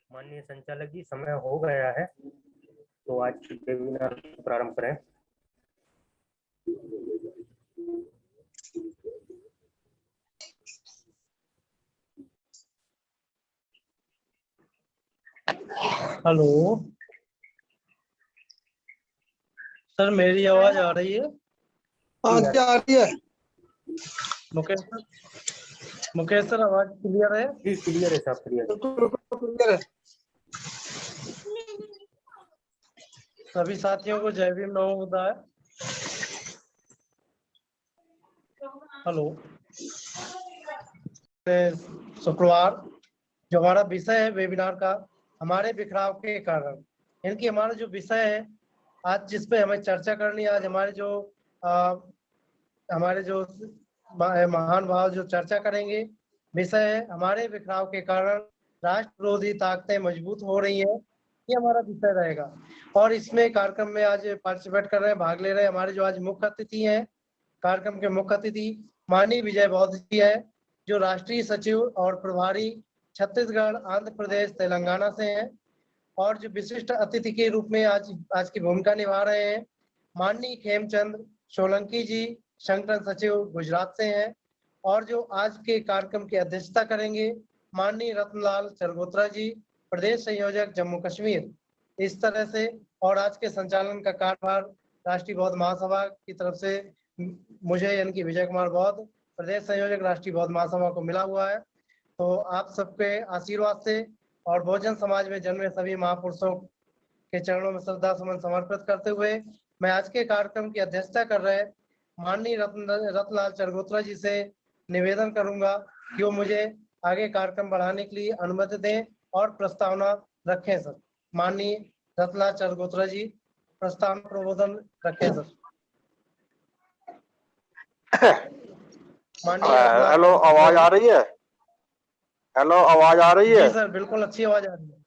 माननीय संचालक जी, समय हो गया है, तो आज की वेबिनार प्रारंभ करें। हेलो सर, मेरी आवाज आ रही है? आज आ रही है। मुकेश सर आवाज क्लियर है? जी क्लियर है साहब, क्लियर है। क्लियर है। सभी साथियों को जय भीम नमो बुद्धाय। हेलो, शुक्रवार जो हमारा विषय है वेबिनार का, हमारे बिखराव के कारण, इनकी हमारा जो विषय है आज जिस पे हमें चर्चा करनी है, आज हमारे जो महान भाव जो चर्चा करेंगे, विषय है हमारे बिखराव के कारण राष्ट्र विरोधी ताकतें मजबूत हो रही हैं। ये हमारा विषय रहेगा और इसमें कार्यक्रम में आज पार्टिसिपेट कर रहे हैं, भाग ले रहे हैं हमारे जो आज मुख्य अतिथि हैं। कार्यक्रम के मुख्य अतिथि माननीय विजय बौद्ध जी है, जो राष्ट्रीय सचिव और प्रभारी छत्तीसगढ़, आंध्र प्रदेश, तेलंगाना से हैं। और जो विशिष्ट अतिथि के रूप में आज की भूमिका निभा रहे हैं माननीय खेमचंद सोलंकी जी, संगठन सचिव गुजरात से हैं। और जो आज के कार्यक्रम की अध्यक्षता करेंगे माननीय रत्नलाल चरगोत्रा जी, प्रदेश संयोजक जम्मू कश्मीर। इस तरह से और आज के संचालन का कार्यभार राष्ट्रीय बौद्ध महासभा की तरफ से मुझे यानी कि विजय कुमार बौद्ध, प्रदेश संयोजक राष्ट्रीय बौद्ध महासभा को मिला हुआ है। तो आप सबके आशीर्वाद से और बहुजन समाज में जन्मे सभी महापुरुषों के चरणों में श्रद्धा सुमन समर्पित करते हुए मैं आज के कार्यक्रम की अध्यक्षता कर रहे माननीय रत्नलाल चरगोत्रा जी से निवेदन करूंगा कि वो मुझे आगे कार्यक्रम बढ़ाने के लिए अनुमति दें और प्रस्तावना रखें सर। माननीय रत्नलाल चरगोत्रा जी, प्रस्तावना प्रबोधन रखें सर। हेलो, आवाज आ रही है? हेलो, आवाज आ रही है? जी सर, बिल्कुल अच्छी आवाज आ रही है।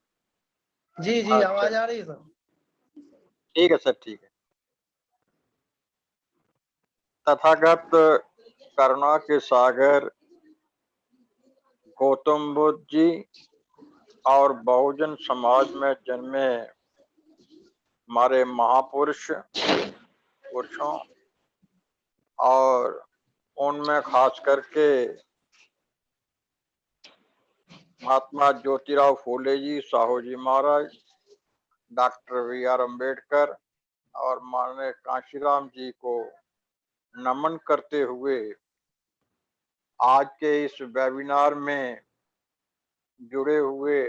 जी जी, अच्छा, आवाज आ रही है सर। ठीक है सर, ठीक है। तथागत करुणा के सागर गौतम बुद्ध जी और बहुजन समाज में जन्मे हमारे पुरुषों और उनमें खास करके महात्मा ज्योतिराव फूले जी, साहू जी महाराज, डॉक्टर BR अम्बेडकर और माननीय कांशीराम जी को नमन करते हुए आज के इस वेबिनार में जुड़े हुए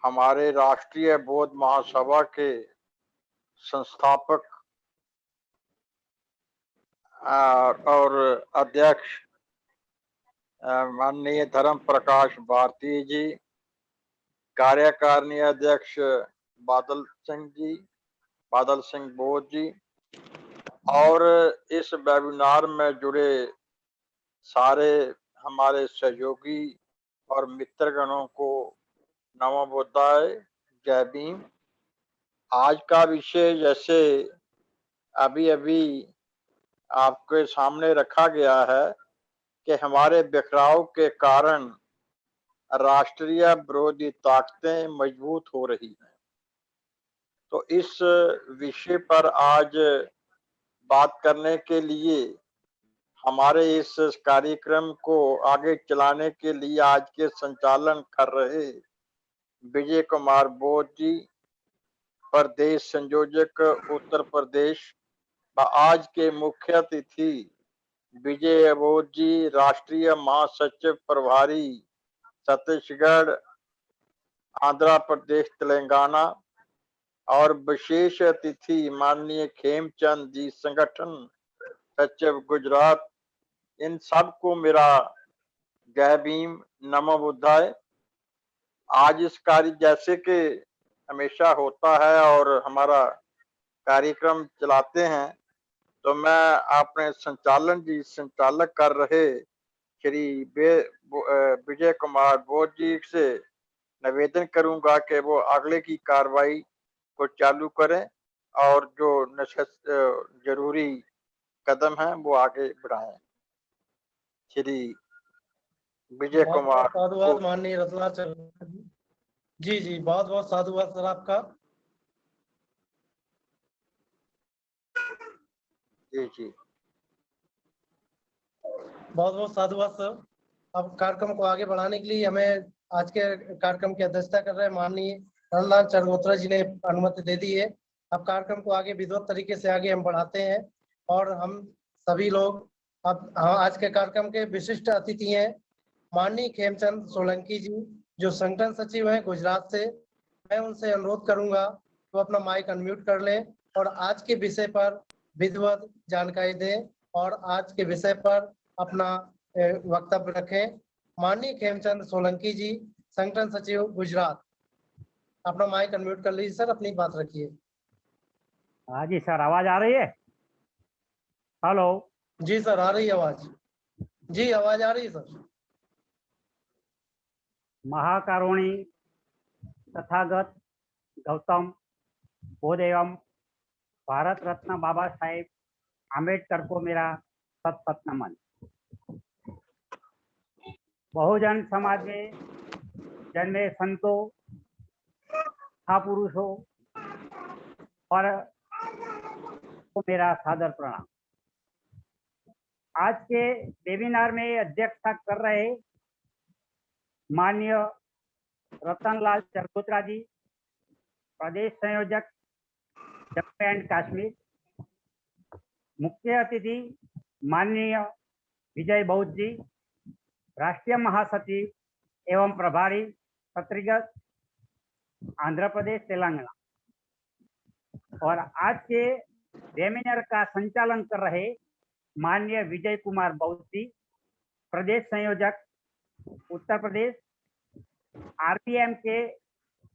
हमारे राष्ट्रीय बौद्ध महासभा के संस्थापक और अध्यक्ष माननीय धर्म प्रकाश भारती जी, कार्यकारिणी अध्यक्ष बादल सिंह बोध जी और इस वेबिनार में जुड़े सारे हमारे सहयोगी और मित्रगणों को नमो बुद्धाय, जय भीम। आज का विषय जैसे अभी आपके सामने रखा गया है कि हमारे बिखराव के कारण राष्ट्रीय विरोधी ताकतें मजबूत हो रही हैं। तो इस विषय पर आज बात करने के लिए हमारे इस कार्यक्रम को आगे चलाने के लिए आज के संचालन कर रहे विजय कुमार बोस जी, प्रदेश संयोजक उत्तर प्रदेश, व आज के मुख्य अतिथि विजय बोस जी, राष्ट्रीय महासचिव प्रभारी छत्तीसगढ़, आंध्र प्रदेश, तेलंगाना, और विशेष अतिथि माननीय खेमचंद जी, संगठन सचिव गुजरात, इन सबको मेरा जय भीम, नमो बुद्धाय। आज इस कार्य जैसे कि हमेशा होता है और हमारा कार्यक्रम चलाते हैं, तो मैं अपने संचालक कर रहे श्री विजय कुमार बोस जी से निवेदन करूंगा कि वो आगे की कार्रवाई को चालू करें और जो जरूरी कदम हैं वो आगे बढ़ाएं। श्री विजय बहुत कुमार बहुत साधुवाद माननीय रतनलाल चरगोत्रा जी। जी बहुत बहुत साधुवाद सर आपका। जी बहुत बहुत साधुवाद सर। अब कार्यक्रम को आगे बढ़ाने के लिए हमें आज के कार्यक्रम की अध्यक्षता कर रहे हैं माननीय रतनलाल चरगोत्रा जी ने अनुमति दे दी है। अब कार्यक्रम को आगे विधिवत तरीके से आगे हम बढ़ाते हैं और हम सभी लोग अब आज के कार्यक्रम के विशिष्ट अतिथि हैं माननीय खेमचंद सोलंकी जी, जो संगठन सचिव हैं गुजरात से। मैं उनसे अनुरोध करूंगा तो अपना माइक अनम्यूट कर लें और आज के विषय पर विधिवत जानकारी दें और आज के विषय पर अपना वक्तव्य रखें। माननीय खेमचंद सोलंकी जी, संगठन सचिव गुजरात, अपना माइक अनम्यूट कर लीजिए सर, अपनी बात रखिए। हाँ जी सर, आवाज आ रही है? हेलो जी सर, आ रही है आवाज। जी आवाज आ रही है सर। महाकारुणी तथागत गौतम बुद्ध एवं भारत रत्न बाबा साहेब आम्बेडकर को मेरा सत सत नमन। बहुजन समाज में जन्मे संतों, महापुरुषों और को मेरा सादर प्रणाम। आज के वेबिनार में अध्यक्षता कर रहे माननीय रतनलाल चरगोत्रा जी, प्रदेश संयोजक जम्मू एंड कश्मीर, मुख्य अतिथि माननीय विजय बोस जी, राष्ट्रीय महासचिव एवं प्रभारी छत्तीसगढ़, आंध्र प्रदेश, तेलंगाना, और आज के वेबिनार का संचालन कर रहे माननीय विजय कुमार बोस जी, प्रदेश संयोजक उत्तर प्रदेश, आरपीएम के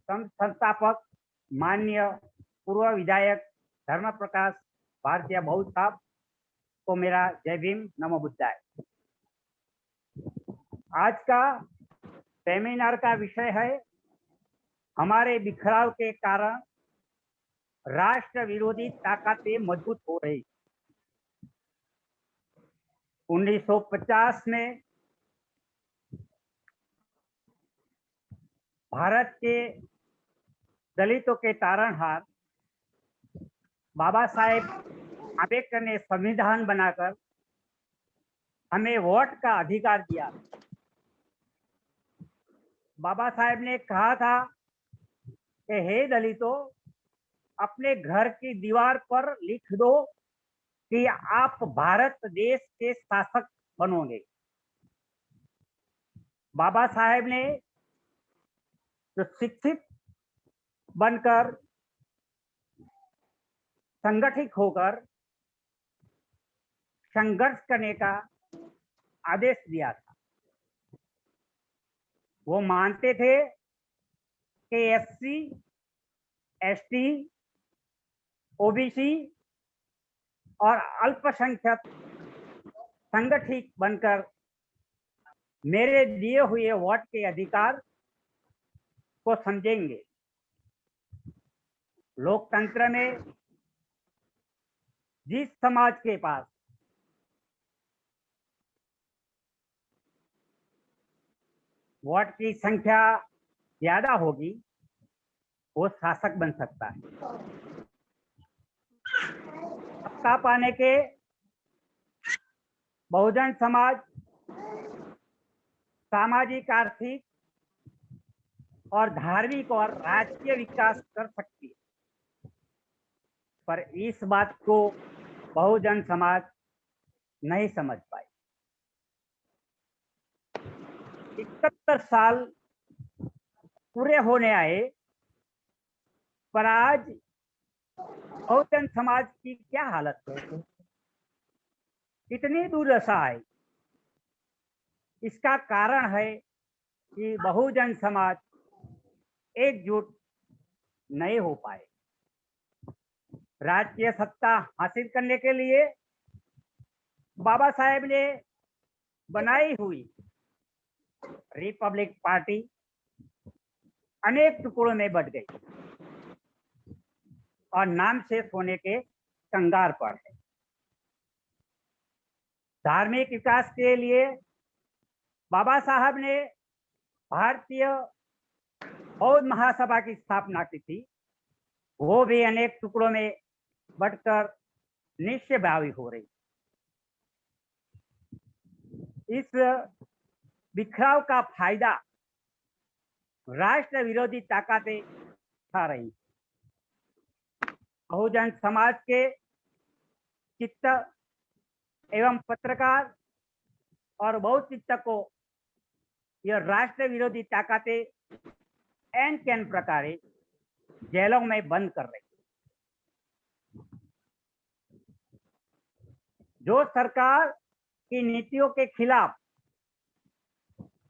संस्थापक माननीय पूर्व विधायक धर्म प्रकाश भारतीय बहुत साहब को मेरा जय भीम, नमो बुद्धाय। आज का सेमिनार का विषय है हमारे बिखराव के कारण राष्ट्र विरोधी ताकतें मजबूत हो रही। 1950 में भारत के दलितों के तारणहार बाबा साहेब आम्बेडकर ने संविधान बनाकर हमें वोट का अधिकार दिया। बाबा साहेब ने कहा था कि हे दलितों, अपने घर की दीवार पर लिख दो कि आप भारत देश के शासक बनोगे। बाबा साहेब ने जो शिक्षित बनकर संगठित होकर संघर्ष करने का आदेश दिया था। वो मानते थे कि एससी, एसटी, ओबीसी और अल्पसंख्यक संगठित बनकर मेरे दिए हुए वोट के अधिकार को समझेंगे। लोकतंत्र में जिस समाज के पास वोट की संख्या ज्यादा होगी वो शासक बन सकता है। सत्ता पाने के बहुजन समाज सामाजिक, आर्थिक और धार्मिक और राजकीय विकास कर सकती है, पर इस बात को बहुजन समाज नहीं समझ पाई। 71 साल पूरे होने आए, पर आज बहुजन समाज की क्या हालत है, कितनी दुर्दशा है। इसका कारण है कि बहुजन समाज एकजुट नहीं हो पाए। राजकीय सत्ता हासिल करने के लिए बाबा साहेब ने बनाई हुई रिपब्लिक पार्टी अनेक टुकड़ों में बट गई और नाम से सोने के कंगार पर है। धार्मिक विकास के लिए बाबा साहब ने भारतीय बौद्ध महासभा की स्थापना की थी, वो भी अनेक टुकड़ों में बटकर निश्चयभावी हो रही। इस बिखराव का फायदा राष्ट्र विरोधी ताकतें उठा रही। बहुजन समाज के चित्त एवं पत्रकार और बहुचिंतकों यह राष्ट्र विरोधी ताकतें एन कैन प्रकारे जेलों में बंद कर रही। जो सरकार की नीतियों के खिलाफ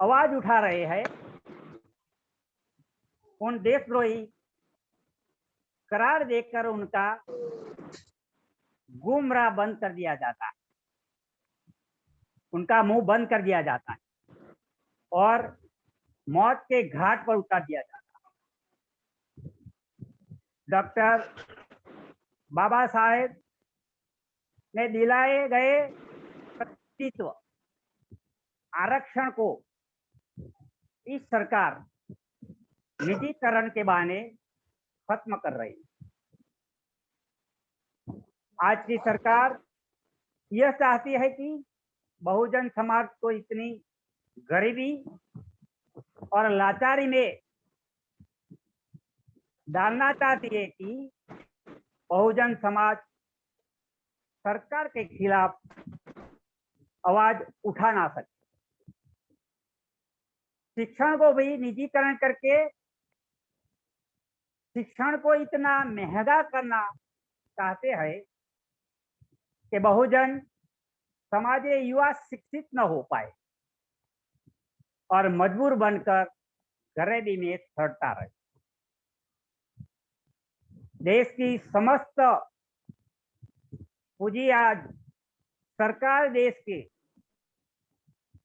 आवाज उठा रहे हैं, उन देशद्रोही करार देकर उनका गुमराह बंद कर दिया जाता है, उनका मुंह बंद कर दिया जाता है और मौत के घाट पर उतार दिया जाता है। डॉक्टर बाबा साहेब ने दिलाए गए प्रतिनिधित्व आरक्षण को इस सरकार निजीकरण के बहाने खत्म कर रही है। आज की सरकार यह चाहती है कि बहुजन समाज को इतनी गरीबी और लाचारी में डालना चाहती है कि बहुजन समाज सरकार के खिलाफ आवाज उठा ना सके। शिक्षण को भी निजीकरण करके शिक्षण को इतना महंगा करना चाहते हैं कि बहुजन समाज युवा शिक्षित न हो पाए और मजबूर बनकर गरीबी में सड़ता रहे। देश की समस्त पूंजी आज सरकार देश के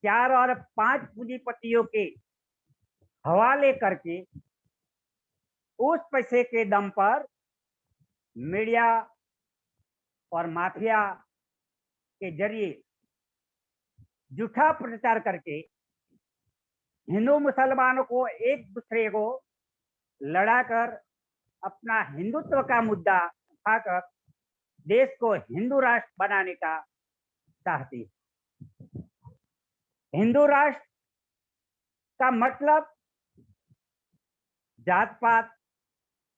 4 और 5 पूंजीपतियों के हवाले करके उस पैसे के दम पर मीडिया और माफिया के जरिए झूठा प्रचार करके हिंदू मुसलमानों को एक दूसरे को लड़ाकर अपना हिंदुत्व का मुद्दा उठाकर देश को हिंदू राष्ट्र बनाने का चाहती है। हिंदू राष्ट्र का मतलब जात पात,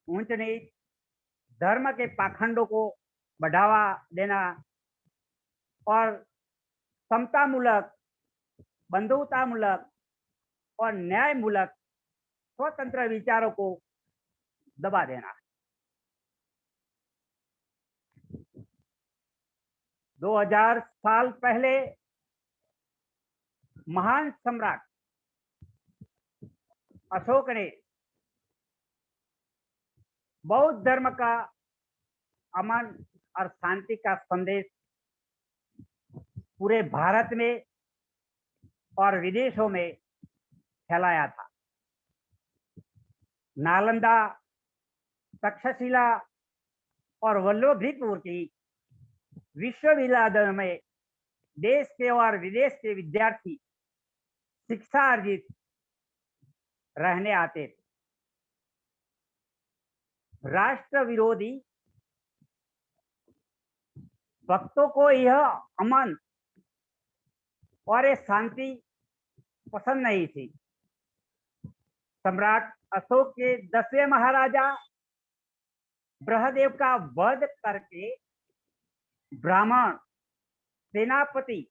ऊंच नीच, धर्म के पाखंडों को बढ़ावा देना और समतामूलक, बंधुतामूलक और न्यायमूलक स्वतंत्र विचारों को दबा देना। 2000 साल पहले महान सम्राट अशोक ने बौद्ध धर्म का अमन और शांति का संदेश पूरे भारत में और विदेशों में फैलाया था। नालंदा, तक्षशिला और वल्लभीपुर की विश्वविद्यालयों में देश के और विदेश के विद्यार्थी शिक्षा अर्जित रहने आते थे। राष्ट्र विरोधी भक्तों को यह अमन और ये शांति पसंद नहीं थी। सम्राट अशोक के 10वें महाराजा बृहदेव का वध करके ब्राह्मण सेनापति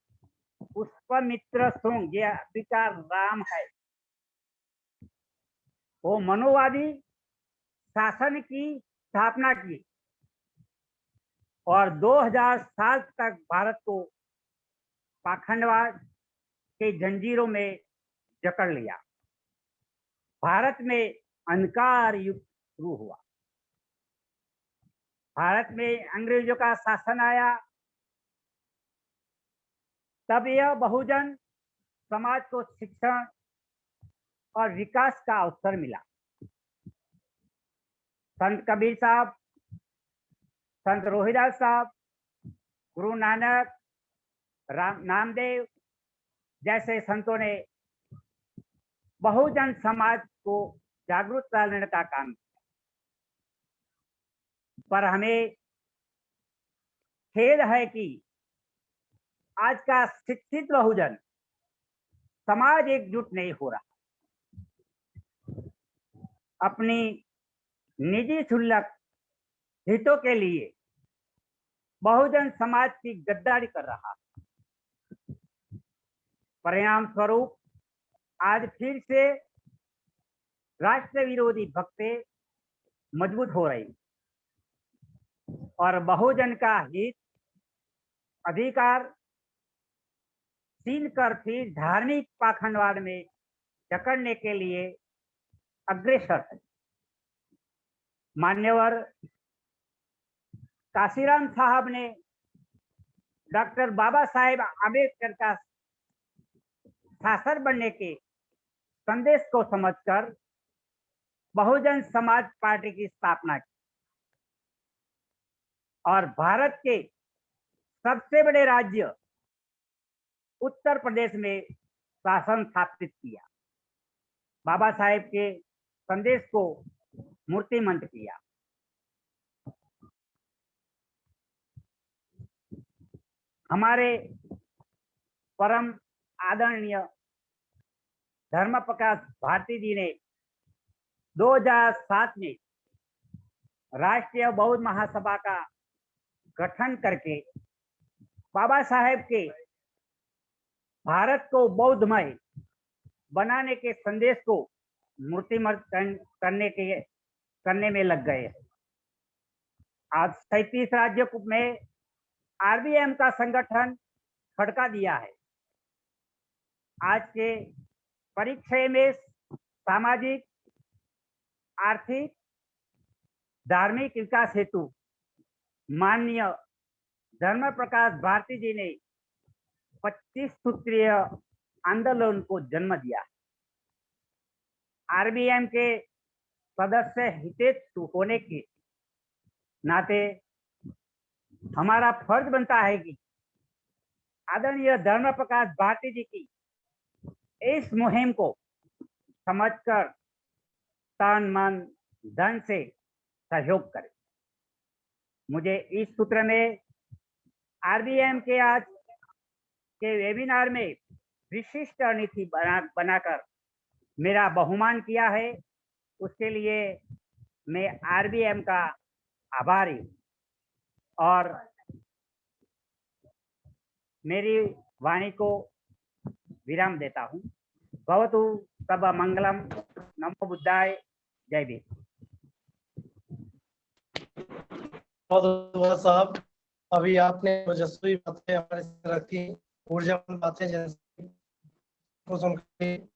पुष्पमित्र शुंग, ये विचार राम है, वो मनोवादी शासन की स्थापना की और 2000 साल तक भारत को पाखंडवाद के जंजीरों में जकड़ लिया। भारत में अंधकार युग शुरू हुआ। भारत में अंग्रेजों का शासन आया, तब यह बहुजन समाज को शिक्षण और विकास का अवसर मिला। संत कबीर साहब, संत रोहिदास साहब, गुरु नानक, नामदेव जैसे संतों ने बहुजन समाज को जागरूक करने का काम किया। पर हमें खेद है कि आज का शिक्षित बहुजन समाज एकजुट नहीं हो रहा। अपनी निजी क्षुल्लक हितों के लिए बहुजन समाज की गद्दारी कर रहा। परिणाम स्वरूप आज फिर से राष्ट्र विरोधी भक्तें मजबूत हो रही और बहुजन का हित अधिकार छीन कर फिर धार्मिक पाखंडवाद में जकड़ने के लिए अग्रसर है। मान्यवर काशीराम साहब ने डॉक्टर बाबा साहेब आम्बेडकर का शासक बनने के संदेश को समझकर बहुजन समाज पार्टी की स्थापना की और भारत के सबसे बड़े राज्य उत्तर प्रदेश में शासन स्थापित किया। बाबा साहेब के संदेश को मूर्तिमंत किया। हमारे परम आदरणीय धर्म प्रकाश भारती जी ने 2007 में राष्ट्रीय बौद्ध महासभा का गठन करके बाबा साहेब के भारत को बौद्धमय बनाने के संदेश को मूर्तिमंत करने में लग गए। आज 37 राज्यों में आरबीएम का संगठन खड़का दिया है। आज के परिचय में सामाजिक, आर्थिक, धार्मिक विकास हेतु माननीय धर्म प्रकाश भारती जी ने 25 सूत्रीय आंदोलन को जन्म दिया। आरबीएम के सदस्य हितेच्छु होने के नाते हमारा फर्ज बनता है कि आदरणीय धर्म प्रकाश भारती जी की इस मुहिम को समझकर तन मन धन से सहयोग करें। मुझे इस सूत्र में आरबीएम के आज के वेबिनार में विशिष्ट रणनीति बनाकर मेरा बहुमान किया है, उसके लिए मैं आरबीएम का आभारी हूँ और मेरी वाणी को विराम देता हूँ। भवतु सब मंगलम। नमो बुद्धाय। जय भीम। बहुत साहब, अभी आपने ओजस्वी बातें हमारे साथ रखी, ऊर्जावान बातें जैसे को सुनकर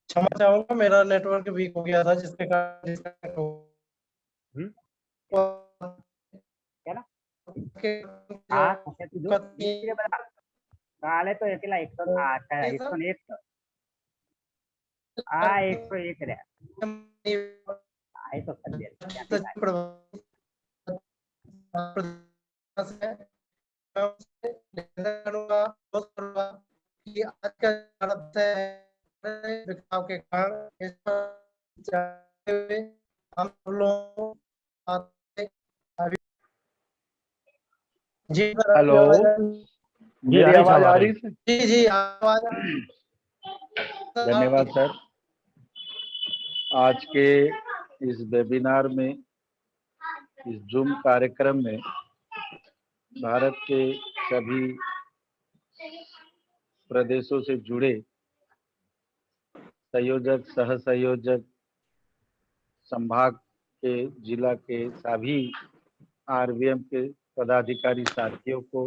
क्षमा चाहूंगा, मेरा नेटवर्क वीक हो गया था जिसके कारण काले तो अकेला 101 आज का बिखराव के कारण हम लोग अभी जी सर, हेलो। आवाज आ रही? जी, मेरी आवाज आ रही। रही है? जी जी आवाज धन्यवाद सर। आज के इस वेबिनार में, इस जूम कार्यक्रम में भारत के सभी प्रदेशों से जुड़े संयोजक, सह संयोजक, संभाग के, जिला के सभी आरबीएम के पदाधिकारी साथियों को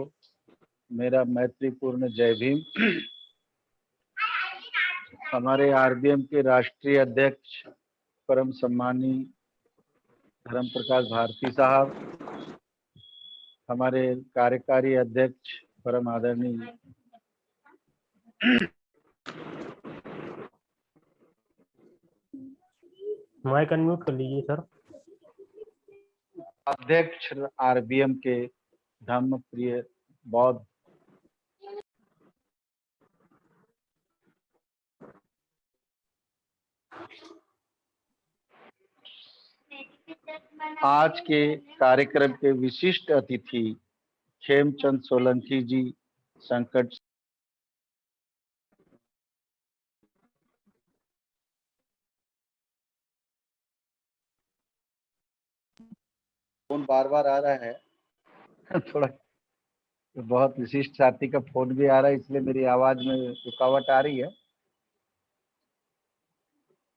मेरा मैत्रीपूर्ण जय भीम। हमारे आरबीएम के राष्ट्रीय अध्यक्ष परम सम्मानी धर्म प्रकाश भारती साहब, हमारे कार्यकारी अध्यक्ष परम आदरणीय माइक अनम्यूट कर लीजिए सर। अध्यक्ष आरबीएम के धम्म प्रिय बौद्ध आज के कार्यक्रम के विशिष्ट अतिथि खेमचंद सोलंकी जी, संकट फोन बार बार आ रहा है थोड़ा बहुत विशिष्ट साथी का फोन भी आ रहा है, इसलिए मेरी आवाज में रुकावट आ रही है।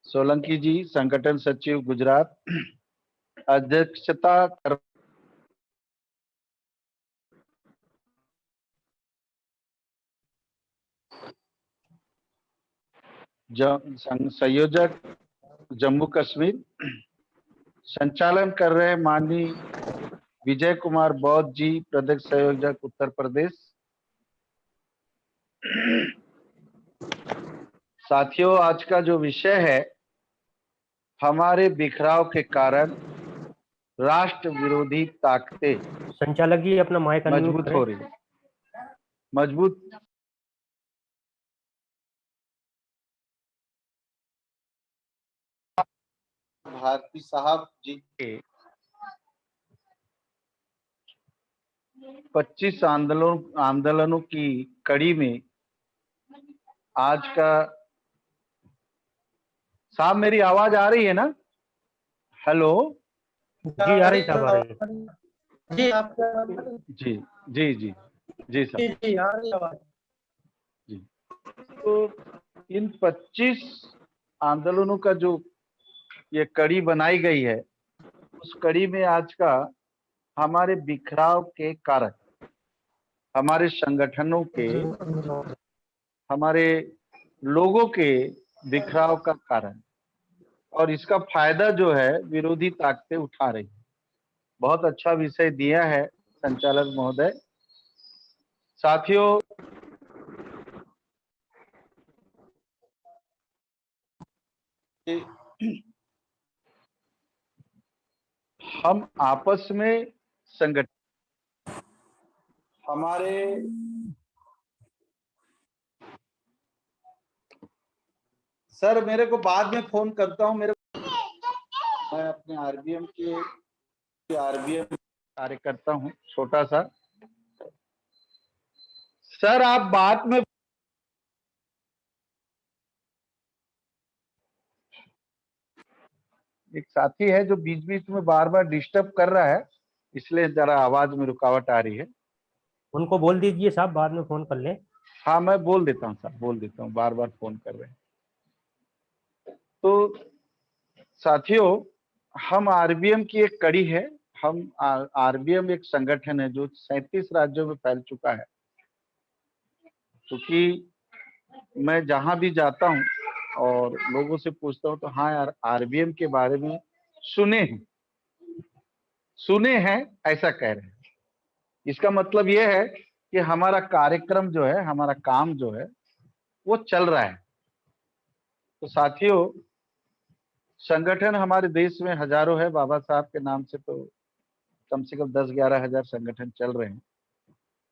सोलंकी जी, संगठन सचिव गुजरात, अध्यक्षता कर संयोजक जम्मू कश्मीर, संचालन कर रहे माननीय विजय कुमार बौद्ध जी, प्रदेश संयोजक उत्तर प्रदेश। साथियों, आज का जो विषय है, हमारे बिखराव के कारण राष्ट्र विरोधी ताकतें संचालक जी अपना माइक अनम्यूट मजबूत करें। हो रही है। मजबूत भारती साहब जी के 25 आंदोलनों की कड़ी में आज का साहब, मेरी आवाज आ रही है ना? हेलो। जी, आ रही साहब, आ रही। जी आपका जी जी जी जी जी साहब जी आ रही आवाज। जी। तो इन 25 आंदोलनों का जो ये कड़ी बनाई गई है, उस कड़ी में आज का हमारे बिखराव के कारण, हमारे संगठनों के, हमारे लोगों के बिखराव का कारण, और इसका फायदा जो है विरोधी ताकतें उठा रही। बहुत अच्छा विषय दिया है संचालक महोदय। साथियों, हम आपस में संगठन, हमारे सर, मेरे को बाद में फोन करता हूं। मैं अपने आरबीएम कार्यकर्ता हूं, छोटा सा। सर, आप बात में एक साथी है जो बीच बीच में बार बार डिस्टर्ब कर रहा है, इसलिए जरा आवाज में रुकावट आ रही है। उनको बोल दीजिए साहब बाद में फोन कर लें। हाँ, मैं बोल देता हूँ साहब, बोल देता हूँ, बार बार फोन कर रहे हैं। तो साथियों, हम आरबीएम की एक कड़ी है। हम आरबीएम एक संगठन है जो 37 राज्यों में फैल चुका है। क्योंकि मैं जहां भी जाता हूं और लोगों से पूछता हूं तो हाँ यार, आरबीएम के बारे में सुने हैं ऐसा कह रहे हैं। इसका मतलब यह है कि हमारा कार्यक्रम जो है, हमारा काम जो है, वो चल रहा है। तो साथियों, संगठन हमारे देश में हजारों है। बाबा साहब के नाम से तो कम से कम 10-11 हजार संगठन चल रहे हैं।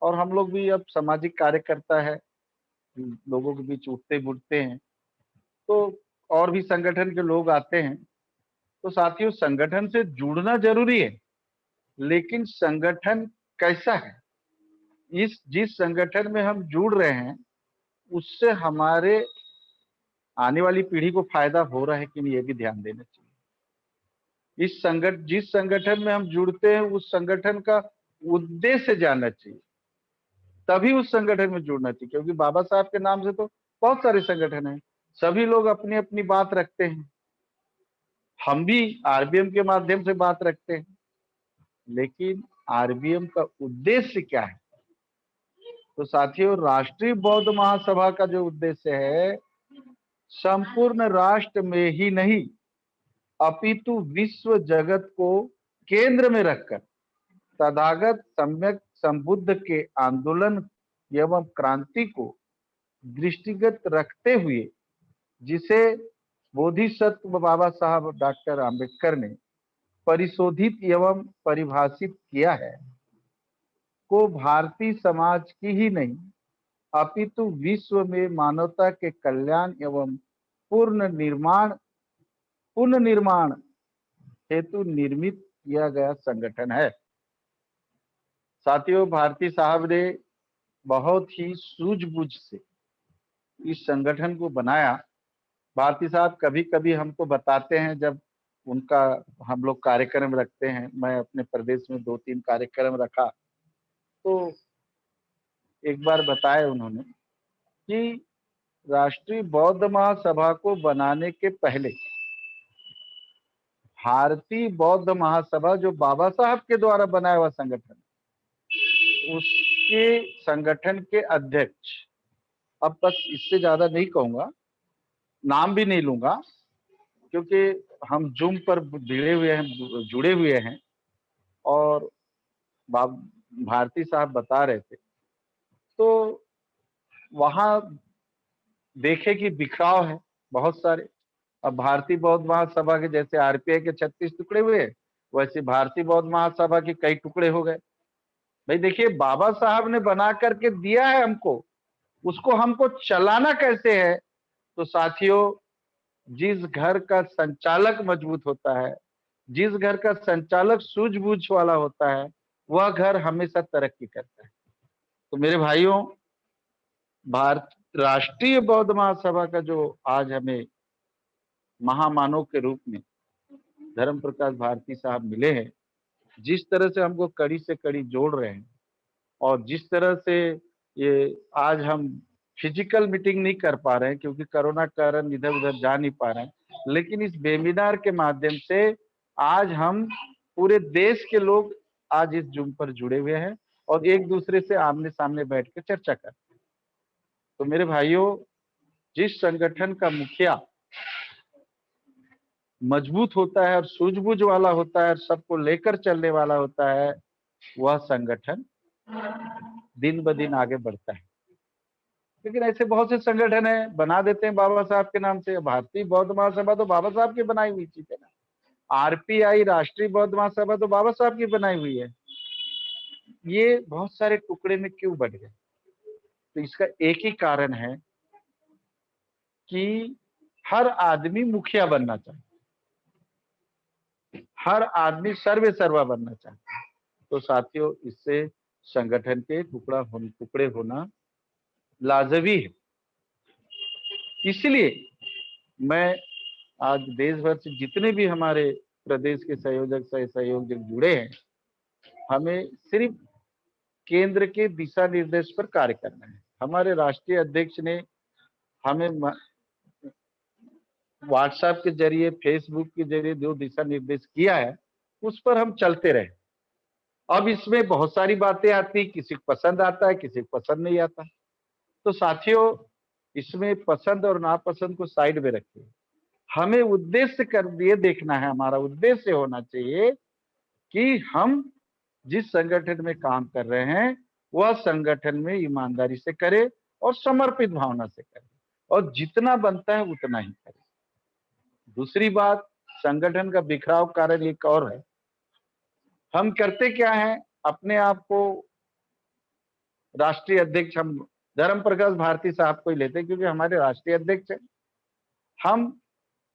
और हम लोग भी अब सामाजिक कार्यकर्ता है, लोगों के बीच उठते बुठते हैं। तो और भी संगठन के लोग आते हैं। तो साथियों, संगठन से जुड़ना जरूरी है, लेकिन संगठन कैसा है, इस जिस संगठन में हम जुड़ रहे हैं उससे हमारे आने वाली पीढ़ी को फायदा हो रहा है कि नहीं, ये भी ध्यान देना चाहिए। जिस संगठन में हम जुड़ते हैं उस संगठन का उद्देश्य जानना चाहिए, तभी उस संगठन में जुड़ना चाहिए। क्योंकि बाबा साहब के नाम से तो बहुत सारे संगठन हैं, सभी लोग अपनी अपनी बात रखते हैं। हम भी आरबीएम के माध्यम से बात रखते हैं, लेकिन आरबीएम का उद्देश्य क्या है? तो साथियों, राष्ट्रीय बौद्ध महासभा का जो उद्देश्य है, संपूर्ण राष्ट्र में ही नहीं अपितु विश्व जगत को केंद्र में रखकर तथागत सम्यक संबुद्ध के आंदोलन एवं क्रांति को दृष्टिगत रखते हुए, जिसे बोधिसत्व बाबा साहब डॉक्टर आम्बेडकर ने परिशोधित एवं परिभाषित किया है, को भारतीय समाज की ही नहीं अपितु विश्व में मानवता के कल्याण एवं पुनर्निर्माण हेतु निर्मित किया गया संगठन है। साथियों, भारती साहब ने बहुत ही सूझबूझ से इस संगठन को बनाया। भारती साहब कभी कभी हमको बताते हैं, जब उनका हम लोग कार्यक्रम रखते हैं, मैं अपने प्रदेश में 2-3 कार्यक्रम रखा, तो एक बार बताया उन्होंने कि राष्ट्रीय बौद्ध महासभा को बनाने के पहले भारतीय बौद्ध महासभा, जो बाबा साहब के द्वारा बनाया हुआ संगठन, उसके संगठन के अध्यक्ष, अब बस इससे ज्यादा नहीं कहूंगा, नाम भी नहीं लूंगा, क्योंकि हम जूम पर जुड़े हुए हैं और भारती साहब बता रहे थे, तो वहां देखे कि बिखराव है बहुत सारे। अब भारतीय बौद्ध महासभा के जैसे आरपीआई के 36 टुकड़े हुए, वैसे भारतीय बौद्ध महासभा के कई टुकड़े हो गए। भाई देखिए, बाबा साहब ने बना करके दिया है हमको, उसको हमको चलाना कैसे है? तो साथियों, जिस घर का संचालक मजबूत होता है, जिस घर का संचालक सूझबूझ वाला होता है, वह घर हमेशा तरक्की करता है। तो मेरे भाइयों, राष्ट्रीय बौद्ध महासभा का जो आज हमें महामानव के रूप में धर्म प्रकाश भारती साहब मिले हैं, जिस तरह से हमको कड़ी से कड़ी जोड़ रहे हैं, और जिस तरह से ये आज हम फिजिकल मीटिंग नहीं कर पा रहे हैं क्योंकि कोरोना के कारण इधर उधर जा नहीं पा रहे हैं, लेकिन इस वेबिनार के माध्यम से आज हम पूरे देश के लोग आज इस जूम पर जुड़े हुए हैं और एक दूसरे से आमने सामने बैठ कर चर्चा करते हैं। तो मेरे भाइयों, जिस संगठन का मुखिया मजबूत होता है और सूझबूझ वाला होता है और सबको लेकर चलने वाला होता है, वह संगठन दिन ब दिन आगे बढ़ता है। लेकिन ऐसे बहुत से संगठन है, बना देते हैं बाबा साहब के नाम से। भारतीय बौद्ध महासभा तो बाबा साहब की बनाई हुई चीज है ना, आरपीआई राष्ट्रीय बौद्ध महासभा तो बाबा साहब की बनाई हुई है। ये बहुत सारे टुकड़े में क्यों बट गए? तो इसका एक ही कारण है कि हर आदमी मुखिया बनना चाहता है, हर आदमी सर्वे सर्वा बनना चाहता है। तो साथियों, इससे संगठन के टुकड़े होना लाजमी है। इसलिए मैं आज देश भर से जितने भी हमारे प्रदेश के सहयोजक जुड़े हैं, हमें सिर्फ केंद्र के दिशा निर्देश पर कार्य करना है। हमारे राष्ट्रीय अध्यक्ष ने हमें व्हाट्सएप के जरिए, फेसबुक के जरिए जो दिशा निर्देश किया है, उस पर हम चलते रहे। अब इसमें बहुत सारी बातें आती, किसी को पसंद आता है, किसी को पसंद नहीं आता। तो साथियों, इसमें पसंद और नापसंद को साइड में रखिए, हमें उद्देश्य कर दिए देखना है। हमारा उद्देश्य होना चाहिए कि हम जिस संगठन में काम कर रहे हैं वह संगठन में ईमानदारी से करें और समर्पित भावना से करें, और जितना बनता है उतना ही करें। दूसरी बात, संगठन का बिखराव कारण एक और है, हम करते क्या है, अपने आप को राष्ट्रीय अध्यक्ष हम धर्म प्रकाश भारती साहब को ही लेते हैं, क्योंकि हमारे राष्ट्रीय अध्यक्ष हैं। हम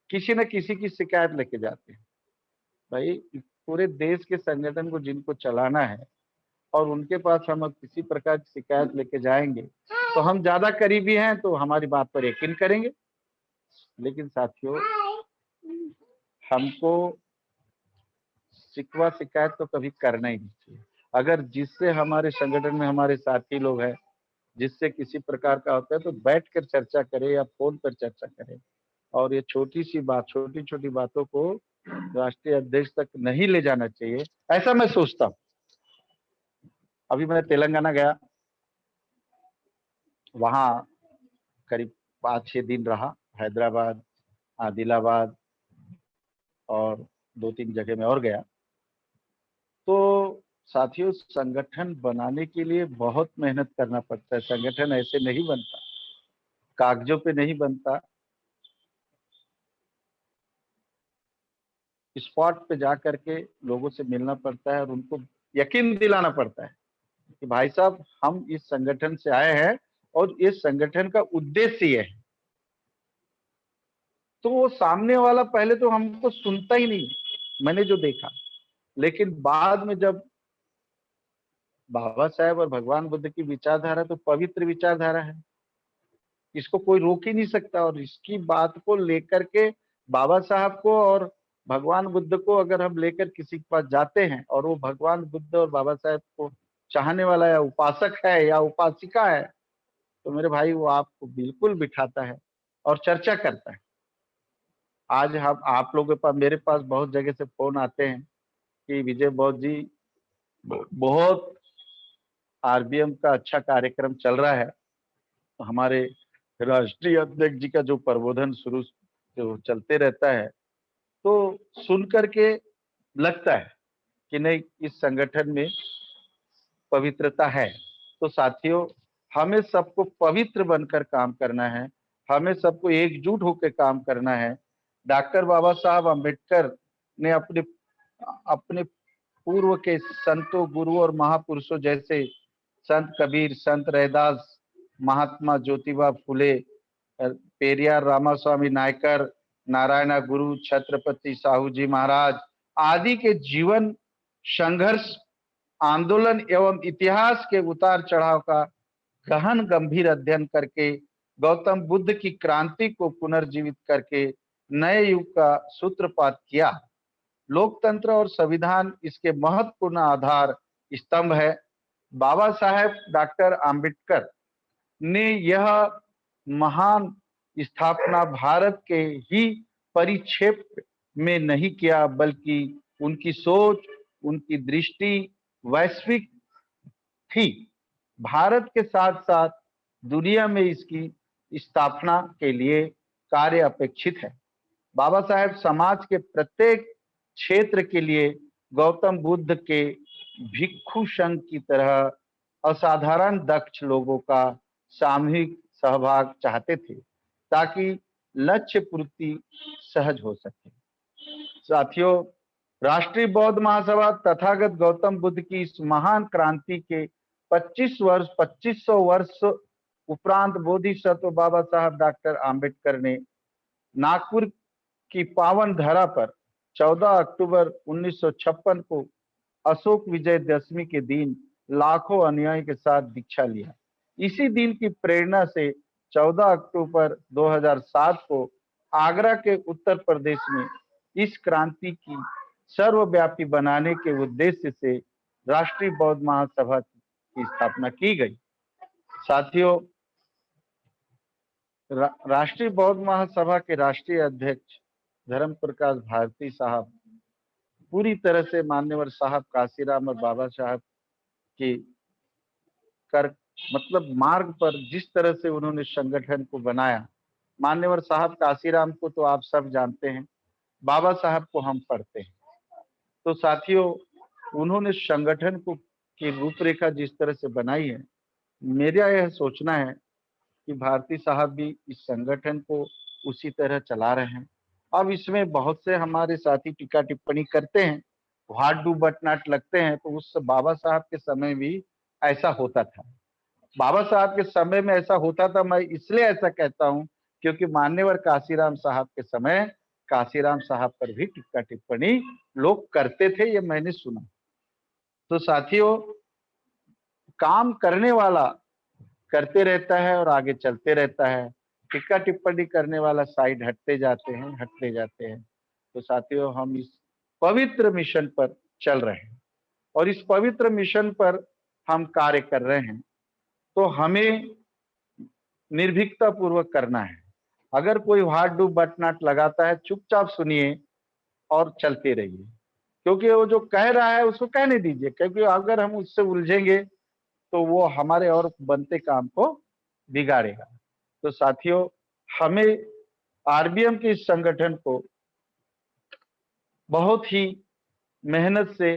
किसी न किसी की शिकायत लेके जाते हैं। भाई पूरे देश के संगठन को जिनको चलाना है और उनके पास हम अब किसी प्रकार की शिकायत लेके जाएंगे तो हम ज्यादा करीबी हैं तो हमारी बात पर यकीन करेंगे। लेकिन साथियों, हमको शिकवा शिकायत तो कभी करना ही नहीं चाहिए। अगर जिससे हमारे संगठन में हमारे साथी लोग हैं, जिससे किसी प्रकार का होता है तो बैठकर चर्चा करें या फोन पर चर्चा करें। और ये छोटी सी बात, छोटी छोटी बातों को राष्ट्रीय अध्यक्ष तक नहीं ले जाना चाहिए, ऐसा मैं सोचता हूँ। अभी मैं तेलंगाना गया, वहां करीब 5-6 दिन रहा, हैदराबाद, आदिलाबाद और 2-3 जगह में और गया। तो साथियों, संगठन बनाने के लिए बहुत मेहनत करना पड़ता है। संगठन ऐसे नहीं बनता, कागजों पे नहीं बनता, स्पॉट पे जा करके लोगों से मिलना पड़ता है और उनको यकीन दिलाना पड़ता है कि भाई साहब हम इस संगठन से आए हैं और इस संगठन का उद्देश्य ये है। तो वो सामने वाला पहले तो हमको सुनता ही नहीं, मैंने जो देखा। लेकिन बाद में जब बाबा साहेब और भगवान बुद्ध की विचारधारा तो पवित्र विचारधारा है, इसको कोई रोक ही नहीं सकता। और इसकी बात को लेकर के बाबा साहब को और भगवान बुद्ध को अगर हम लेकर किसी के पास जाते हैं और वो भगवान बुद्ध और बाबा साहेब को चाहने वाला या उपासक है या उपासिका है, तो मेरे भाई वो आपको बिल्कुल बिठाता है और चर्चा करता है। आज हम आप लोगों के पास, मेरे पास बहुत जगह से फोन आते हैं कि विजय बौद्ध जी, बहुत आरबीएम का अच्छा कार्यक्रम चल रहा है, तो हमारे राष्ट्रीय अध्यक्ष जी का जो प्रबोधन शुरू जो चलते रहता है, तो सुन करके लगता है कि नहीं, इस संगठन में पवित्रता है। तो साथियों, हमें सबको पवित्र बनकर काम करना है, हमें सबको एकजुट होकर काम करना है। डॉक्टर बाबा साहब अम्बेडकर ने अपने अपने पूर्व के संतों, गुरुओं और महापुरुषों जैसे संत कबीर, संत रैदास, महात्मा ज्योतिबा फुले, पेरियार रामास्वामी नायकर, नारायणा गुरु, छत्रपति साहू जी महाराज आदि के जीवन, संघर्ष, आंदोलन एवं इतिहास के उतार चढ़ाव का गहन गंभीर अध्ययन करके गौतम बुद्ध की क्रांति को पुनर्जीवित करके नए युग का सूत्रपात किया। लोकतंत्र और संविधान इसके महत्वपूर्ण आधार स्तंभ है। बाबा साहेब डॉक्टर आम्बेडकर ने यह महान स्थापना भारत के ही परिक्षेप में नहीं किया, बल्कि उनकी सोच, उनकी दृष्टि वैश्विक थी। भारत के साथ साथ दुनिया में इसकी स्थापना के लिए कार्य अपेक्षित है। बाबा साहेब समाज के प्रत्येक क्षेत्र के लिए गौतम बुद्ध के भिक्षु संघ की तरह असाधारण दक्ष लोगों का सामूहिक सहभाग चाहते थे, ताकि लक्ष्य पूर्ति सहज हो सके। साथियों, राष्ट्रीय बौद्ध महासभा तथागत गौतम बुद्ध की इस महान क्रांति के 2500 वर्ष उपरांत बोधिसत्व बाबा साहब डॉक्टर आम्बेडकर ने नागपुर की पावन धरा पर 14 अक्टूबर 1956 को अशोक विजयदशमी के दिन लाखों अनुयायी के साथ दीक्षा लिया। इसी दिन की प्रेरणा से 14 अक्टूबर 2007 को आगरा के उत्तर प्रदेश में इस क्रांति की सर्वव्यापी बनाने के उद्देश्य से राष्ट्रीय बौद्ध महासभा की स्थापना की गई। साथियों, राष्ट्रीय बौद्ध महासभा के राष्ट्रीय अध्यक्ष धर्म प्रकाश भारती साहब पूरी तरह से मान्यवर साहब काशीराम और बाबा साहब के मतलब मार्ग पर जिस तरह से उन्होंने संगठन को बनाया। मान्यवर साहब काशीराम को तो आप सब जानते हैं, बाबा साहब को हम पढ़ते हैं। तो साथियों, उन्होंने संगठन को की रूपरेखा जिस तरह से बनाई है, मेरा यह सोचना है कि भारती साहब भी इस संगठन को उसी तरह चला रहे हैं। अब इसमें बहुत से हमारे साथी टीका टिप्पणी करते हैं, व्हाट डू बट नॉट लगते हैं, तो उस बाबा साहब के समय भी ऐसा होता था। बाबा साहब के समय में ऐसा होता था, मैं इसलिए ऐसा कहता हूं क्योंकि मान्यवर काशीराम साहब के समय काशीराम साहब पर भी टिक्का टिप्पणी लोग करते थे, ये मैंने सुना। तो साथियों, काम करने वाला करते रहता है और आगे चलते रहता है, टिक्का टिप्पणी करने वाला साइड हटते जाते हैं। तो साथियों, हम इस पवित्र मिशन पर चल रहे हैं और इस पवित्र मिशन पर हम कार्य कर रहे हैं, तो हमें निर्भीकता पूर्वक करना है। अगर कोई हाथ डूब बटनाट लगाता है, चुपचाप सुनिए और चलते रहिए, क्योंकि वो जो कह रहा है उसको कहने दीजिए, क्योंकि अगर हम उससे उलझेंगे तो वो हमारे और बनते काम को बिगाड़ेगा। तो साथियों, हमें आरबीएम के इस संगठन को बहुत ही मेहनत से,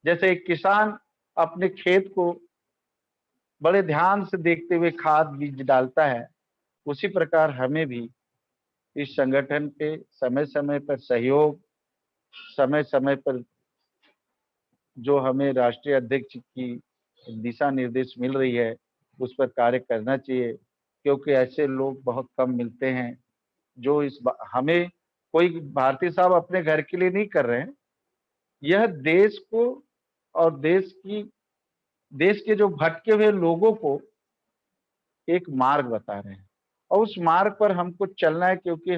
जैसे एक किसान अपने खेत को बड़े ध्यान से देखते हुए खाद बीज डालता है, उसी प्रकार हमें भी इस संगठन के समय समय पर सहयोग, समय समय पर जो हमें राष्ट्रीय अध्यक्ष की दिशा निर्देश मिल रही है उस पर कार्य करना चाहिए, क्योंकि ऐसे लोग बहुत कम मिलते हैं जो हमें कोई भारती साहब अपने घर के लिए नहीं कर रहे हैं, यह देश को और देश के जो भटके हुए लोगों को एक मार्ग बता रहे हैं और उस मार्ग पर हमको चलना है, क्योंकि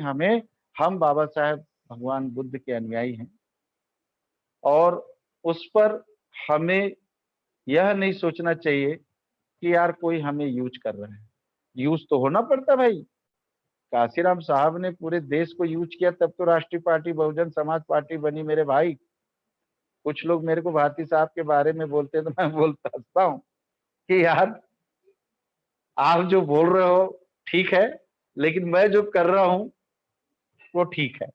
हम बाबा साहेब भगवान बुद्ध के अनुयायी हैं और उस पर हमें यह नहीं सोचना चाहिए कि यार कोई हमें यूज कर रहा है। यूज तो होना पड़ता भाई। काशीराम साहब ने पूरे देश को यूज किया, तब तो राष्ट्रीय पार्टी बहुजन समाज पार्टी बनी मेरे भाई। कुछ लोग मेरे को भारती साहब के बारे में बोलते हैं तो मैं बोलता हूँ कि यार आप जो बोल रहे हो ठीक है, लेकिन मैं जो कर रहा हूँ वो ठीक है।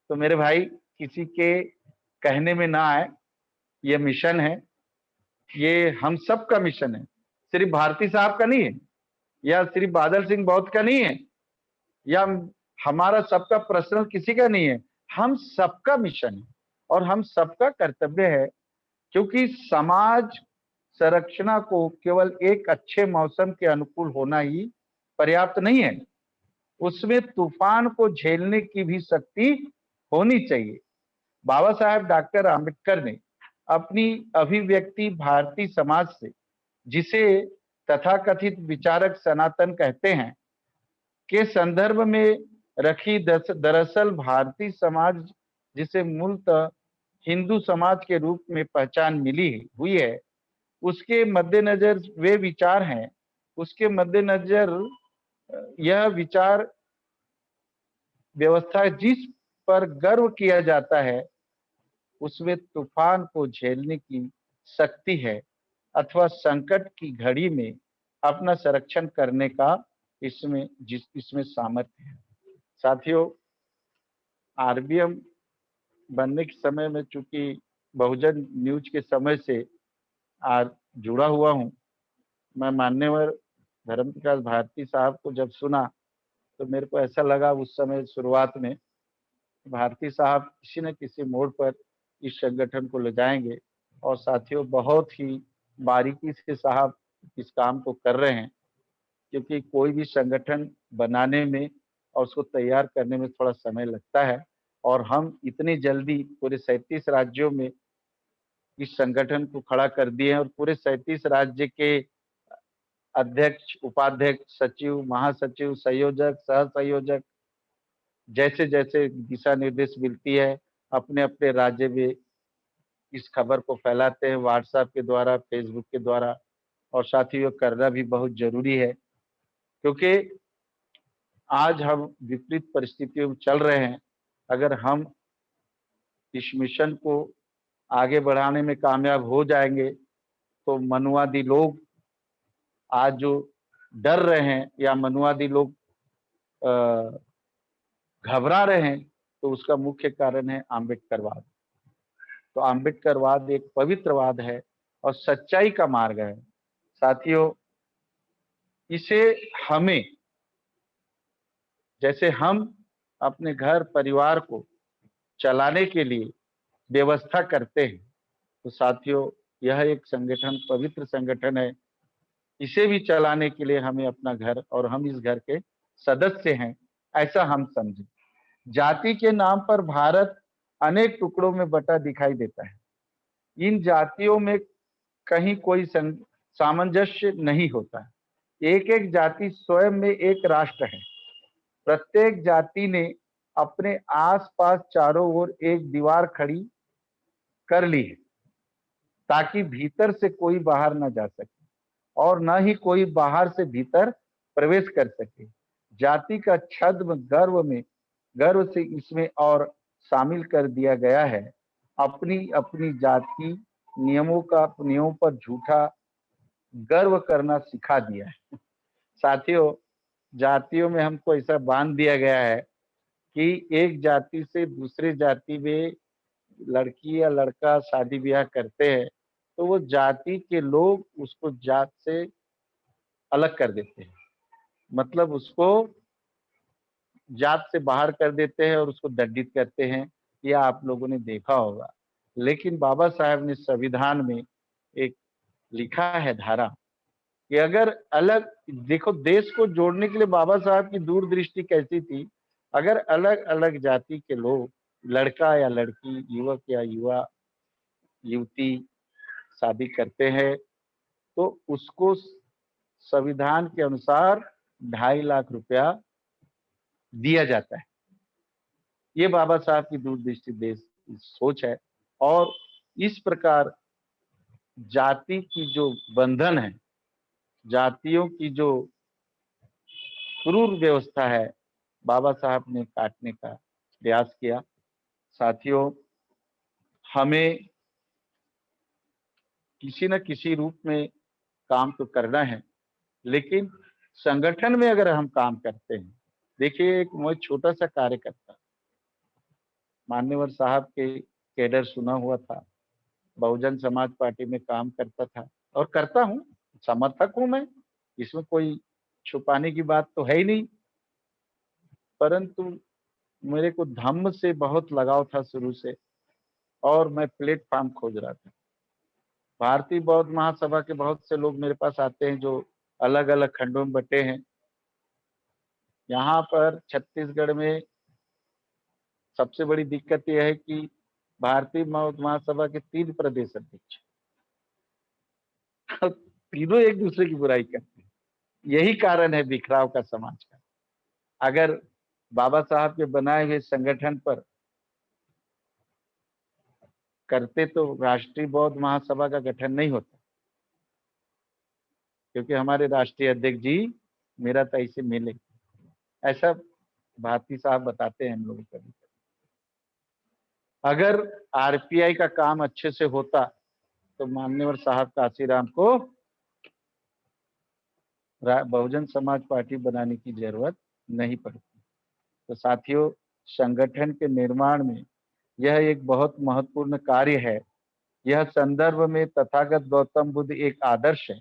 तो मेरे भाई, किसी के कहने में ना आए, ये मिशन है, ये हम सब का मिशन है, सिर्फ भारती साहब का नहीं है, या सिर्फ बादल सिंह बौद्ध का नहीं है, या हमारा सबका पर्सनल किसी का नहीं है, हम सबका मिशन है और हम सबका कर्तव्य है। क्योंकि समाज संरचना को केवल एक अच्छे मौसम के अनुकूल होना ही पर्याप्त नहीं है, उसमें तूफान को झेलने की भी शक्ति होनी चाहिए। बाबा साहेब डॉक्टर आम्बेडकर ने अपनी अभिव्यक्ति भारतीय समाज से, जिसे तथाकथित विचारक सनातन कहते हैं, के संदर्भ में रखी। दरअसल भारतीय समाज, जिसे मूलतः हिंदू समाज के रूप में पहचान मिली हुई है, उसके मद्देनजर वे विचार हैं, उसके मद्देनजर यह विचार व्यवस्था जिस पर गर्व किया जाता है, उसमें तूफान को झेलने की शक्ति है अथवा संकट की घड़ी में अपना संरक्षण करने का इसमें सामर्थ्य है। साथियों, आरबीएम बनने के समय में, चूंकि बहुजन न्यूज के समय से आज जुड़ा हुआ हूं, मैं मान्यवर धर्म प्रकाश भारती साहब को जब सुना तो मेरे को ऐसा लगा उस समय शुरुआत में, भारती साहब किसी न किसी मोड़ पर इस संगठन को ले जाएंगे। और साथियों, बहुत ही बारीकी से साहब इस काम को कर रहे हैं, क्योंकि कोई भी संगठन बनाने में और उसको तैयार करने में थोड़ा समय लगता है, और हम इतनी जल्दी पूरे 37 राज्यों में इस संगठन को खड़ा कर दिए हैं और पूरे 37 राज्य के अध्यक्ष, उपाध्यक्ष, सचिव, महासचिव, संयोजक, सह संयोजक, जैसे जैसे दिशा निर्देश मिलती है, अपने अपने राज्य में इस खबर को फैलाते हैं, व्हाट्सएप के द्वारा, फेसबुक के द्वारा। और साथियों, करना भी बहुत जरूरी है, क्योंकि आज हम विपरीत परिस्थितियों में चल रहे हैं। अगर हम इस मिशन को आगे बढ़ाने में कामयाब हो जाएंगे तो मनुवादी लोग आज जो डर रहे हैं या मनुवादी लोग घबरा रहे हैं, तो उसका मुख्य कारण है आम्बेडकरवाद। तो आम्बेडकरवाद एक पवित्रवाद है और सच्चाई का मार्ग है। साथियों, इसे हमें, जैसे हम अपने घर परिवार को चलाने के लिए व्यवस्था करते हैं, तो साथियों यह एक संगठन, पवित्र संगठन है। इसे भी चलाने के लिए हमें अपना घर, और हम इस घर के सदस्य हैं, ऐसा हम समझे। जाति के नाम पर भारत अनेक टुकड़ों में बटा दिखाई देता है। इन जातियों में कहीं कोई सामंजस्य नहीं होता। एक एक जाति स्वयं में एक राष्ट्र है। प्रत्येक जाति ने अपने आसपास चारों ओर एक दीवार खड़ी कर ली है ताकि भीतर से कोई बाहर न जा सके और न ही कोई बाहर से भीतर प्रवेश कर सके। जाति का छद्म गर्व से इसमें और शामिल कर दिया गया है। अपनी अपनी जाति नियमों पर झूठा गर्व करना सिखा दिया है। साथियों, जातियों में हमको ऐसा बांध दिया गया है कि एक जाति से दूसरे जाति में लड़की या लड़का शादी ब्याह करते हैं तो वो जाति के लोग उसको जात से अलग कर देते हैं, मतलब उसको जात से बाहर कर देते हैं और उसको दंडित करते हैं। यह आप लोगों ने देखा होगा। लेकिन बाबा साहब ने संविधान में एक लिखा है धारा कि अगर अलग, देखो देश को जोड़ने के लिए बाबा साहब की दूरदृष्टि कैसी थी, अगर अलग अलग जाति के लोग, लड़का या लड़की, युवक या युवती शादी करते हैं तो उसको संविधान के अनुसार 2.5 लाख रुपया दिया जाता है। ये बाबा साहब की दूरदृष्टि देश की सोच है। और इस प्रकार जाति की जो बंधन है, जातियों की जो क्रूर व्यवस्था है, बाबा साहब ने काटने का प्रयास किया। साथियों, हमें किसी न किसी रूप में काम तो करना है, लेकिन संगठन में अगर हम काम करते हैं, देखिए एक मैं छोटा सा कार्यकर्ता, मान्यवर साहब के कैडर सुना हुआ था, बहुजन समाज पार्टी में काम करता था और करता हूँ, समर्थक हूं मैं, इसमें कोई छुपाने की बात तो है ही नहीं। परंतु मेरे को धम्म से बहुत लगाव था शुरू से और मैं प्लेटफॉर्म खोज रहा था। भारतीय बौद्ध महासभा के बहुत से लोग मेरे पास आते हैं जो अलग अलग खंडों में बटे हैं। यहाँ पर छत्तीसगढ़ में सबसे बड़ी दिक्कत यह है कि भारतीय बौद्ध महासभा के 3 प्रदेश अध्यक्ष तीनों एक दूसरे की बुराई करते हैं। यही कारण है बिखराव का समाज का। अगर बाबा साहब के बनाए हुए संगठन पर करते तो राष्ट्रीय बौद्ध महासभा का गठन नहीं होता, क्योंकि हमारे राष्ट्रीय अध्यक्ष जी मेरा तो ऐसे मिले, ऐसा भारती साहब बताते हैं हम लोगों को। अगर आरपीआई का काम अच्छे से होता तो मान्यवर साहब काशीराम को बहुजन समाज पार्टी बनाने की जरूरत नहीं पड़ती। तो साथियों, संगठन के निर्माण में यह एक बहुत महत्वपूर्ण कार्य है। यह संदर्भ में तथागत गौतम बुद्ध एक आदर्श है,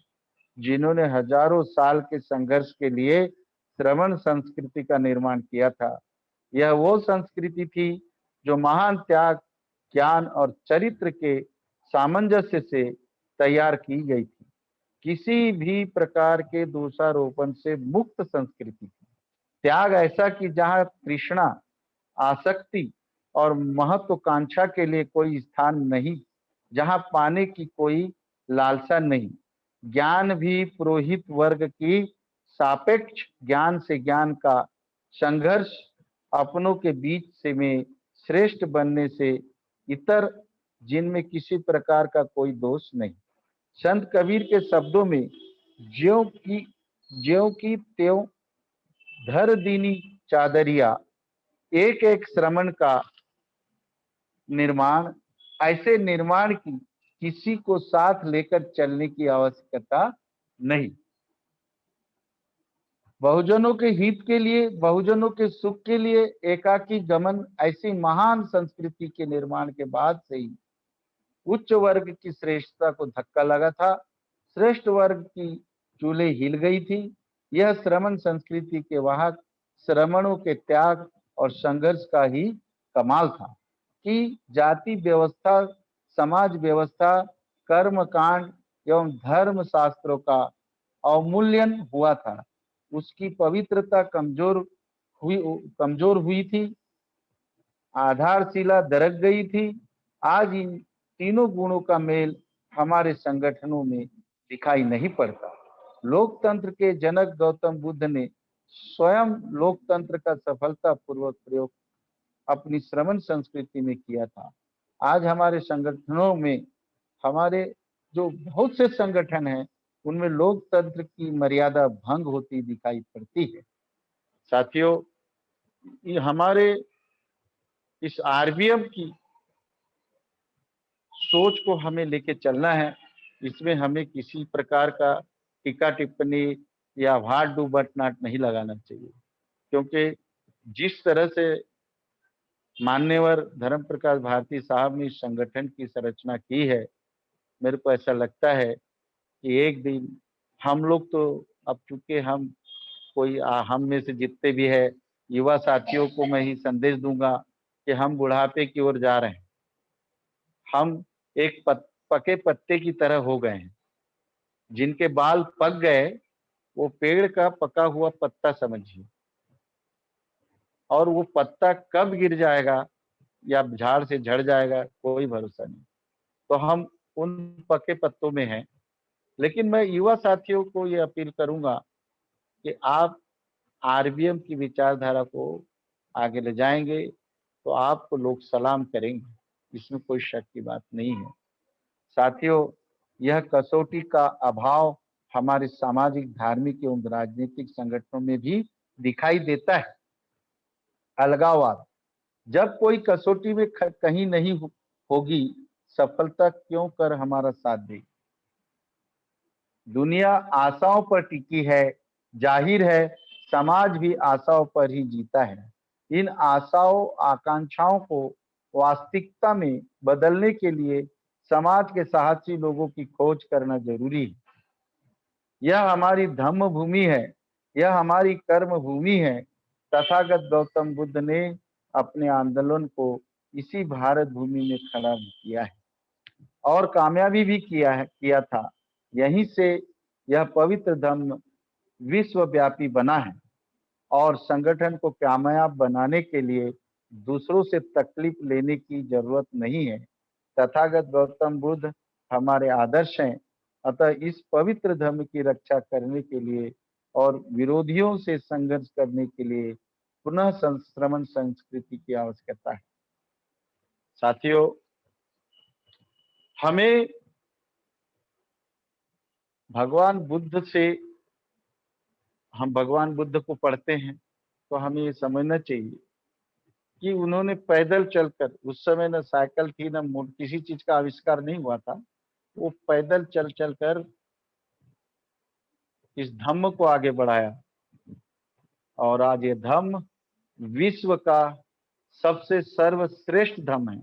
जिन्होंने हजारों साल के संघर्ष के लिए श्रवण संस्कृति का निर्माण किया था। यह वो संस्कृति थी जो महान त्याग, ज्ञान और चरित्र के सामंजस्य से तैयार की गई थी। किसी भी प्रकार के दोषारोपण से मुक्त संस्कृति थी। त्याग ऐसा कि जहाँ तृष्णा, आसक्ति और महत्वाकांक्षा के लिए कोई स्थान नहीं, जहाँ पाने की कोई लालसा नहीं। ज्ञान भी पुरोहित वर्ग की सापेक्ष ज्ञान से ज्ञान का संघर्ष, अपनों के बीच से में श्रेष्ठ बनने से इतर, जिनमें किसी प्रकार का कोई दोष नहीं। संत कबीर के शब्दों में ज्यों की त्यों धर दीनी चादरिया, एक एक श्रमण का निर्माण, ऐसे निर्माण की किसी को साथ लेकर चलने की आवश्यकता नहीं। बहुजनों के हित के लिए, बहुजनों के सुख के लिए एकाकी गमन, ऐसी महान संस्कृति के निर्माण के बाद से ही उच्च वर्ग की श्रेष्ठता को धक्का लगा था। श्रेष्ठ वर्ग की चूल्हे हिल गई थी। यह श्रमण संस्कृति के वाहक श्रमणों के त्याग और संघर्ष का ही कमाल था कि जाति व्यवस्था, समाज व्यवस्था, कर्म कांड एवं धर्म शास्त्रों का अवमूल्यन हुआ था। उसकी पवित्रता कमजोर कमजोर हुई थी, आधारशिला दरक गई थी। आज इन तीनों गुणों का मेल हमारे संगठनों में दिखाई नहीं पड़ता। लोकतंत्र के जनक गौतम बुद्ध ने स्वयं लोकतंत्र का सफलतापूर्वक प्रयोग अपनी श्रमण संस्कृति में किया था। आज हमारे संगठनों में, हमारे जो बहुत से संगठन हैं, उनमें लोकतंत्र की मर्यादा भंग होती दिखाई पड़ती है। साथियों, ये हमारे इस आरबीएम की सोच को हमें लेके चलना है। इसमें हमें किसी प्रकार का टीका टिप्पणी या भाट डूबट नाट नहीं लगाना चाहिए, क्योंकि जिस तरह से मान्यवर धर्म प्रकाश भारती साहब ने इस संगठन की संरचना की है, मेरे को ऐसा लगता है कि एक दिन हम लोग तो, अब चूंकि हम में से जितने भी है युवा साथियों को मैं ही संदेश दूंगा कि हम बुढ़ापे की ओर जा रहे हैं। हम एक पके पत्ते की तरह हो गए हैं। जिनके बाल पक गए वो पेड़ का पका हुआ पत्ता समझिए, और वो पत्ता कब गिर जाएगा या झाड़ से झड़ जाएगा कोई भरोसा नहीं। तो हम उन पके पत्तों में हैं। लेकिन मैं युवा साथियों को ये अपील करूंगा कि आप आरबीएम की विचारधारा को आगे ले जाएंगे तो आपको लोग सलाम करेंगे, इसमें कोई शक की बात नहीं है। साथियों, यह कसौटी का अभाव हमारे सामाजिक, धार्मिक एवं राजनीतिक संगठनों में भी दिखाई देता है। अलगाववाद, जब कोई कसौटी में कहीं नहीं होगी, सफलता क्यों कर हमारा साथ देगी। दुनिया आशाओं पर टिकी है, जाहिर है समाज भी आशाओं पर ही जीता है। इन आशाओं, आकांक्षाओं को वास्तविकता में बदलने के लिए समाज के साहसी लोगों की खोज करना जरूरी है। यह हमारी धम्म भूमि है, यह हमारी कर्म भूमि है। तथागत गौतम बुद्ध ने अपने आंदोलन को इसी भारत भूमि में खड़ा किया है और कामयाबी भी किया था। यहीं से यह पवित्र धम्म विश्वव्यापी बना है और संगठन को कामयाब बनाने के लिए दूसरों से तकलीफ लेने की जरूरत नहीं है। तथागत गौतम बुद्ध हमारे आदर्श हैं। अतः इस पवित्र धर्म की रक्षा करने के लिए और विरोधियों से संघर्ष करने के लिए पुनः संश्रमण संस्कृति की आवश्यकता है। साथियों, हमें भगवान बुद्ध को पढ़ते हैं तो हमें ये समझना चाहिए कि उन्होंने पैदल चलकर, उस समय न साइकिल थी न किसी चीज का आविष्कार नहीं हुआ था, वो पैदल चल कर इस धम्म को आगे बढ़ाया और आज ये धम्म विश्व का सबसे सर्वश्रेष्ठ धम्म है।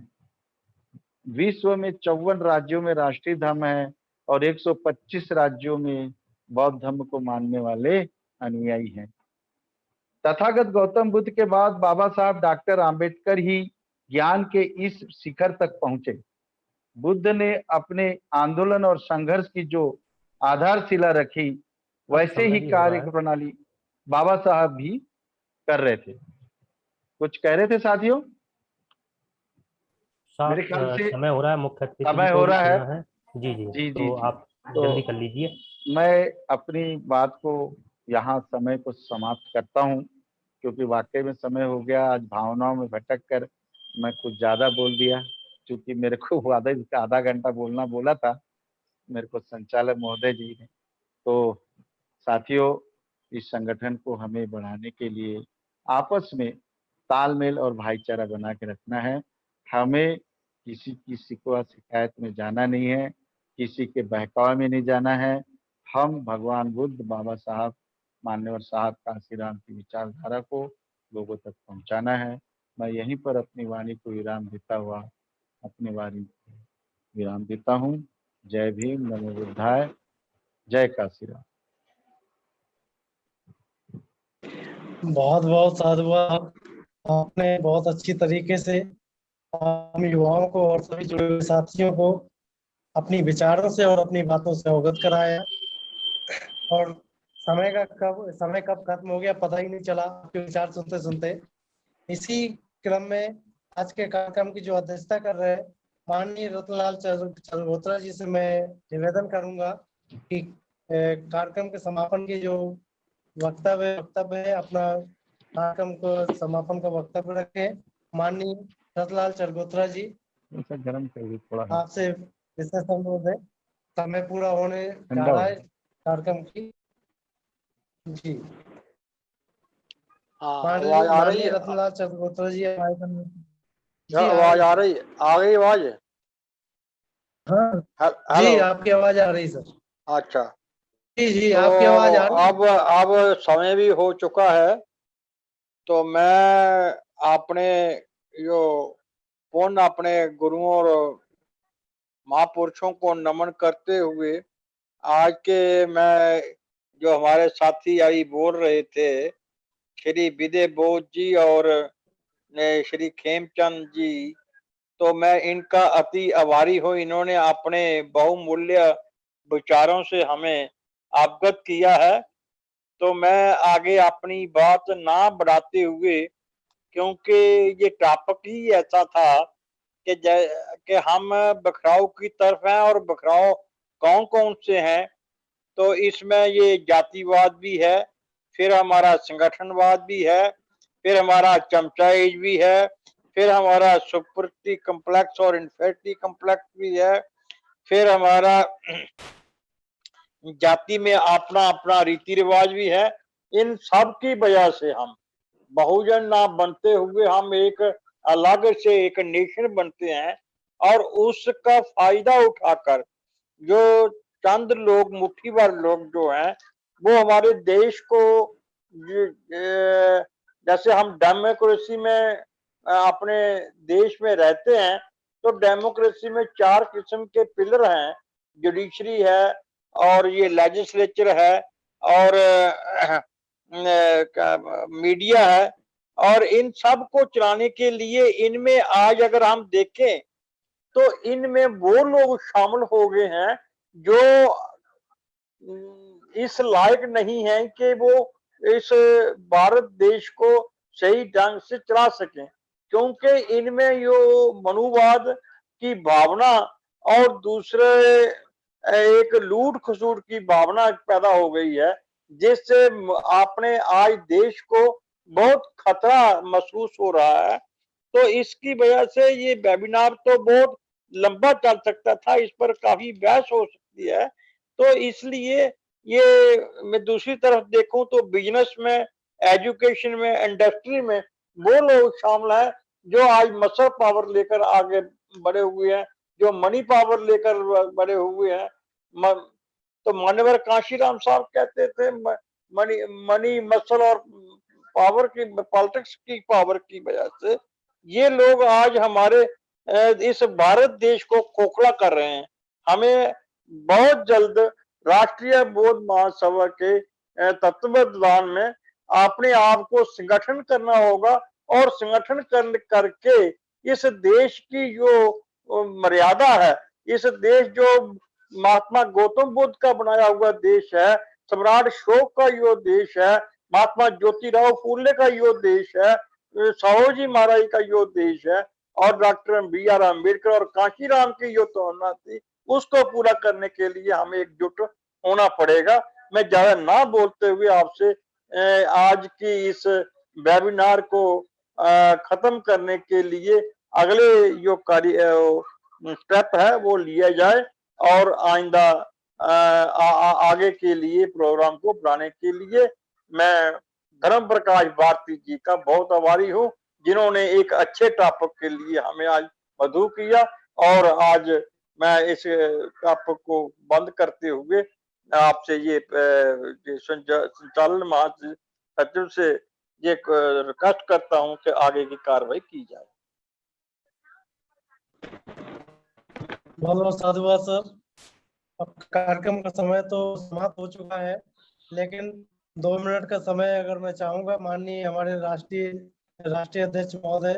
विश्व में 54 राज्यों में राष्ट्रीय धम्म है और 125 राज्यों में बौद्ध धम्म को मानने वाले अनुयायी हैं। तथागत गौतम बुद्ध के बाद बाबा साहब डॉक्टर आम्बेडकर ही ज्ञान के इस शिखर तक पहुंचे। बुद्ध ने अपने आंदोलन और संघर्ष की जो आधारशिला रखी, वैसे ही कार्य प्रणाली बाबा साहब भी कर रहे थे। कुछ कह रहे थे साथियों? मेरे ख्याल से समय हो रहा है, मुख्य अतिथि समय हो रहा है। जी, तो आप जल्दी कर लीजिए। मैं अपनी बात को यहाँ समय को समाप्त करता हूँ, क्योंकि वाकई में समय हो गया। आज भावनाओं में भटक कर मैं कुछ ज्यादा बोल दिया, क्योंकि मेरे को आधा घंटा बोलना बोला था मेरे को संचालक महोदय जी ने। तो साथियों, इस संगठन को हमें बढ़ाने के लिए आपस में तालमेल और भाईचारा बना के रखना है। हमें किसी की शिकवा शिकायत में जाना नहीं है, किसी के बहकावे में नहीं जाना है। हम भगवान बुद्ध, बाबा साहब, मान्यवर साहब काशीराम की विचारधारा को लोगों तक पहुंचाना है। मैं यहीं पर अपनी वाणी को विराम देता हूँ। जय भीम, नमो बुद्धाय, जय काशीराम। बहुत बहुत साधुवाद। आपने बहुत अच्छी तरीके से हम युवाओं को और सभी जुड़े हुए साथियों को अपनी विचारों से और अपनी बातों से अवगत कराया और समय कब खत्म हो गया पता ही नहीं चला आपके विचार सुनते सुनते। इसी क्रम में आज के कार्यक्रम की जो अध्यक्षता कर रहे हैं माननीय रतनलाल चरगोत्रा जी से मैं निवेदन करूंगा कि कार्यक्रम के समापन की जो वक्तव्य है अपना कार्यक्रम को समापन का वक्तव्य रखें। माननीय रतनलाल चरगोत्रा जी, गर्म कर थोड़ा, आपसे विशेष अनुरोध है, समय पूरा होने जा रहा है कार्यक्रम की। जी आवाज आ रही है? रतनलाल चरगोत्रा जी आवाज आ रही है? आ गई आवाज? हाँ हेलो? जी, आपकी आवाज आ रही सर। अच्छा, जी तो आपकी आवाज आ रही है। अब समय भी हो चुका है, तो मैं अपने जो पुण्य अपने गुरुओं और महापुरुषों को नमन करते हुए आज के मैं जो हमारे साथी अभी बोल रहे थे श्री विदय बोध जी और श्री खेमचंद जी, तो मैं इनका अति आभारी हूँ। इन्होंने अपने बहुमूल्य विचारों से हमें अवगत किया है। तो मैं आगे अपनी बात ना बढ़ाते हुए, क्योंकि ये टॉपिक ही ऐसा था कि हम बखराव की तरफ हैं और बखराव कौन कौन से हैं, तो इसमें ये जातिवाद भी है, फिर हमारा संगठनवाद भी है, फिर हमारा चमचाइज भी है, फिर हमारा सुपरिटी कम्प्लेक्स और इन्फेरिटी कम्प्लेक्स भी है, फिर हमारा जाति में अपना अपना रीति रिवाज भी है। इन सब की वजह से हम बहुजन ना बनते हुए हम एक अलग से एक नेशन बनते हैं, और उसका फायदा उठाकर जो चंद लोग, मुट्ठी भर लोग जो हैं, वो हमारे देश को जैसे हम डेमोक्रेसी में अपने देश में रहते हैं, तो डेमोक्रेसी में 4 किस्म के पिलर हैं, जुडिशरी है और ये लेजिस्लेचर है और मीडिया है, और इन सब को चलाने के लिए इनमें आज अगर हम देखें तो इनमें वो लोग शामिल हो गए हैं जो इस लायक नहीं है कि वो इस भारत देश को सही ढंग से चला सकें, क्योंकि इनमें जो मनुवाद की भावना और दूसरे एक लूट खसूट की भावना पैदा हो गई है, जिससे अपने आज देश को बहुत खतरा महसूस हो रहा है। तो इसकी वजह से ये वेबिनार तो बहुत लंबा चल सकता था, इस पर काफी बहस हो सकती है। तो इसलिए ये मैं दूसरी तरफ देखूं तो बिजनेस में, एजुकेशन में, इंडस्ट्री में वो लोग शामिल हैं जो आज मसल पावर लेकर आगे बढ़े हुए हैं, जो मनी पावर लेकर बढ़े हुए हैं। तो मान्यवर कांशीराम साहब कहते थे मनी मसल और पावर की, पॉलिटिक्स की पावर की वजह से ये लोग आज हमारे इस भारत देश को खोखला कर रहे हैं। हमें बहुत जल्द राष्ट्रीय बौद्ध महासभा के तत्वावधान में अपने आप को संगठन करना होगा, और संगठन करके इस देश की जो मर्यादा है, इस देश जो महात्मा गौतम बुद्ध का बनाया हुआ देश है, सम्राट अशोक का यो देश है, महात्मा ज्योतिराव फूले का यो देश है, साहूजी महाराज का यो देश है, और डॉक्टर बी.आर. अम्बेडकर और कांशीराम की यो तमन्ना थी, उसको पूरा करने के लिए हमें एकजुट होना पड़ेगा। मैं ज्यादा ना बोलते हुए आपसे आज की इस वेबिनार को खत्म करने के लिए अगले जो कार्य स्टेप है वो लिया जाए, और आइंदा आगे के लिए प्रोग्राम को बढ़ाने के लिए मैं धर्म प्रकाश भारती जी का बहुत आभारी हूँ, जिन्होंने एक अच्छे टॉपिक के लिए हमें आज मधु किया। और आज मैं इस टॉपिक को बंद करते हुए आपसे ये संचालन महासचिव से ये रिक्वेस्ट करता हूँ कि आगे की कार्रवाई की जाए। बहुत बहुत साधुवाद सर। अब कार्यक्रम का समय तो समाप्त हो चुका है, लेकिन 2 मिनट का समय अगर मैं चाहूंगा माननीय हमारे राष्ट्रीय अध्यक्ष महोदय,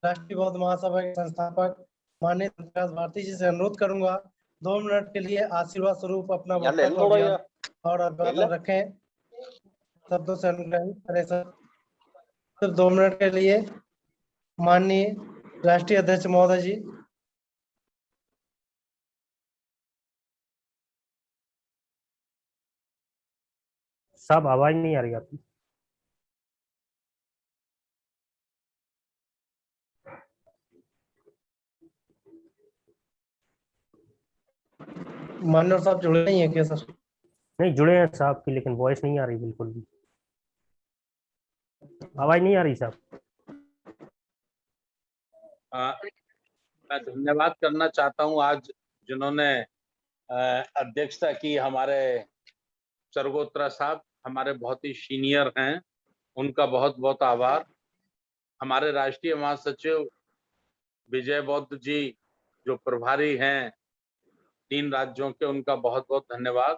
राष्ट्रीय बौद्ध महासभा के संस्थापक माननीय प्रकाश भारती जी से अनुरोध करूंगा 2 मिनट के लिए आशीर्वाद स्वरूप अपना वक्तव्य और अभिवादन रखें। शब्दों से अनुग्रहित करें सर। सिर्फ 2 मिनट के लिए माननीय राष्ट्रीय अध्यक्ष महोदय जी। साहब आवाज नहीं आ रही आपकी। माननीय साहब जुड़े नहीं है क्या सर? नहीं जुड़े हैं साहब की, लेकिन वॉइस नहीं आ रही बिल्कुल भी, आवाज नहीं आ रही साहब। मैं धन्यवाद करना चाहता हूं आज जिन्होंने अध्यक्षता की, हमारे सर्गोत्रा साहब हमारे बहुत ही सीनियर हैं, उनका बहुत बहुत आभार। हमारे राष्ट्रीय महासचिव विजय बौद्ध जी जो प्रभारी हैं 3 राज्यों के, उनका बहुत बहुत धन्यवाद।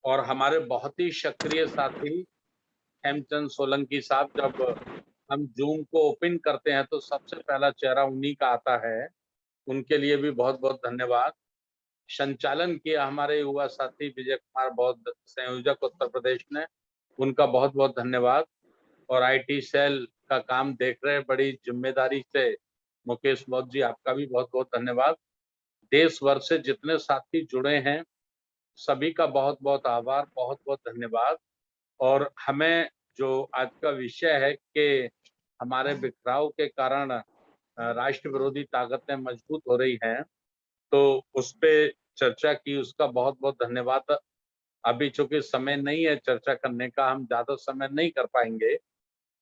और हमारे बहुत ही सक्रिय साथी हेमचंद सोलंकी साहब, जब हम जूम को ओपन करते हैं तो सबसे पहला चेहरा उन्हीं का आता है, उनके लिए भी बहुत बहुत धन्यवाद। संचालन किया हमारे युवा साथी विजय कुमार बौद्ध, संयोजक उत्तर प्रदेश ने, उनका बहुत बहुत धन्यवाद। और आईटी सेल का काम देख रहे बड़ी जिम्मेदारी से मुकेश बौद्ध जी, आपका भी बहुत बहुत धन्यवाद। देश भर से जितने साथी जुड़े हैं सभी का बहुत बहुत आभार, बहुत बहुत धन्यवाद। और हमें जो आज का विषय है कि हमारे बिखराव के कारण राष्ट्र विरोधी ताकतें मजबूत हो रही हैं, तो उस पे चर्चा की, उसका बहुत बहुत धन्यवाद। अभी चूंकि समय नहीं है चर्चा करने का, हम ज्यादा समय नहीं कर पाएंगे,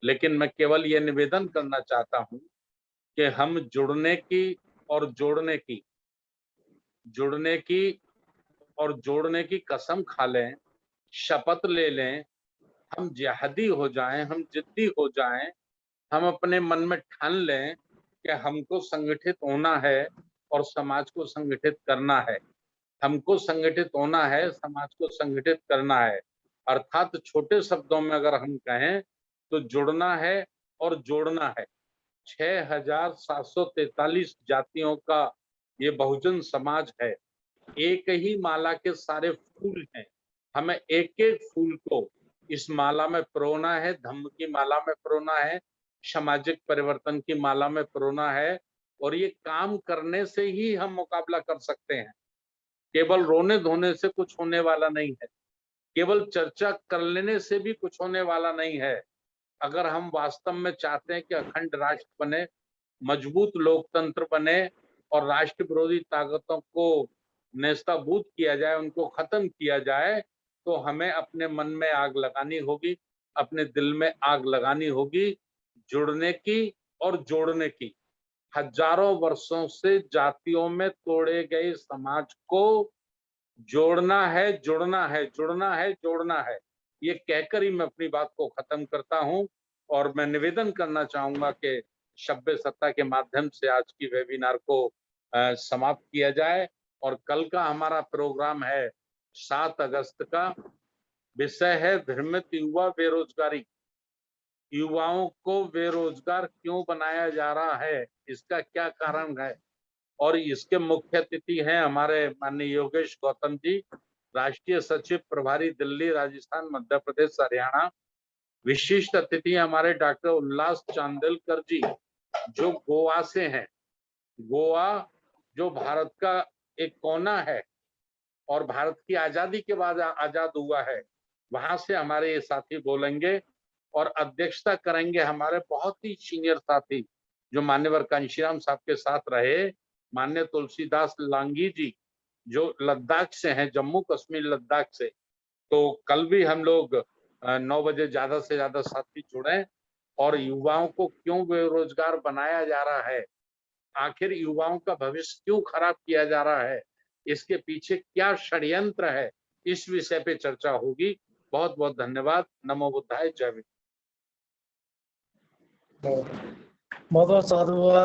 लेकिन मैं केवल ये निवेदन करना चाहता हूं कि हम जुड़ने की और जोड़ने की कसम खा लें, शपथ ले लें, हम जिहादी हो जाएं, हम जिद्दी हो जाएं, हम अपने मन में ठान लें कि हमको संगठित होना है और समाज को संगठित करना है। हमको संगठित होना है, समाज को संगठित करना है। अर्थात छोटे शब्दों में अगर हम कहें तो जुड़ना है और जोड़ना है। 6,743 जातियों का ये बहुजन समाज है। एक ही माला के सारे फूल हैं, हमें एक एक फूल को इस माला में पिरोना है, धम्म की माला में पिरोना है, सामाजिक परिवर्तन की माला में पिरोना है। और ये काम करने से ही हम मुकाबला कर सकते हैं। केवल रोने धोने से कुछ होने वाला नहीं है, केवल चर्चा कर लेने से भी कुछ होने वाला नहीं है। अगर हम वास्तव में चाहते हैं कि अखंड राष्ट्र बने, मजबूत लोकतंत्र बने और राष्ट्र विरोधी ताकतों को नेस्ताभूत किया जाए, उनको खत्म किया जाए, तो हमें अपने मन में आग लगानी होगी, अपने दिल में आग लगानी होगी, जुड़ने की और जोड़ने की। हजारों वर्षों से जातियों में तोड़े गए समाज को जोड़ना है, जुड़ना है, जुड़ना है, जोड़ना है। ये कहकर ही मैं अपनी बात को खत्म करता हूं। और मैं निवेदन करना चाहूंगा कि शब्द सत्ता के माध्यम से आज की वेबिनार को समाप्त किया जाए। और कल का हमारा प्रोग्राम है 7 अगस्त का, विषय है भ्रमित युवा बेरोजगारी। युवाओं को बेरोजगार क्यों बनाया जा रहा है, इसका क्या कारण है। और इसके मुख्य अतिथि हैं हमारे माननीय योगेश गौतम जी, राष्ट्रीय सचिव प्रभारी दिल्ली, राजस्थान, मध्य प्रदेश, हरियाणा। विशिष्ट अतिथि हमारे डॉक्टर उल्लास चांदेलकर जी जो गोवा से हैं। गोवा जो भारत का एक कोना है और भारत की आजादी के बाद आजाद हुआ है, वहां से हमारे ये साथी बोलेंगे। और अध्यक्षता करेंगे हमारे बहुत ही सीनियर साथी जो मान्यवर कांशीराम साहब के साथ रहे, मान्य तुलसीदास लांगी जी जो लद्दाख से हैं, जम्मू कश्मीर लद्दाख से। तो कल भी हम लोग 9 बजे ज्यादा से ज्यादा साथी जुड़े। और युवाओं को क्यों बेरोजगार बनाया जा रहा है, आखिर युवाओं का भविष्य क्यों खराब किया जा रहा है, इसके पीछे क्या षड्यंत्र है, इस विषय पे चर्चा होगी। बहुत बहुत धन्यवाद। नमो बुद्धाय, जय हिंद। बहुत बहुत साधुवाद।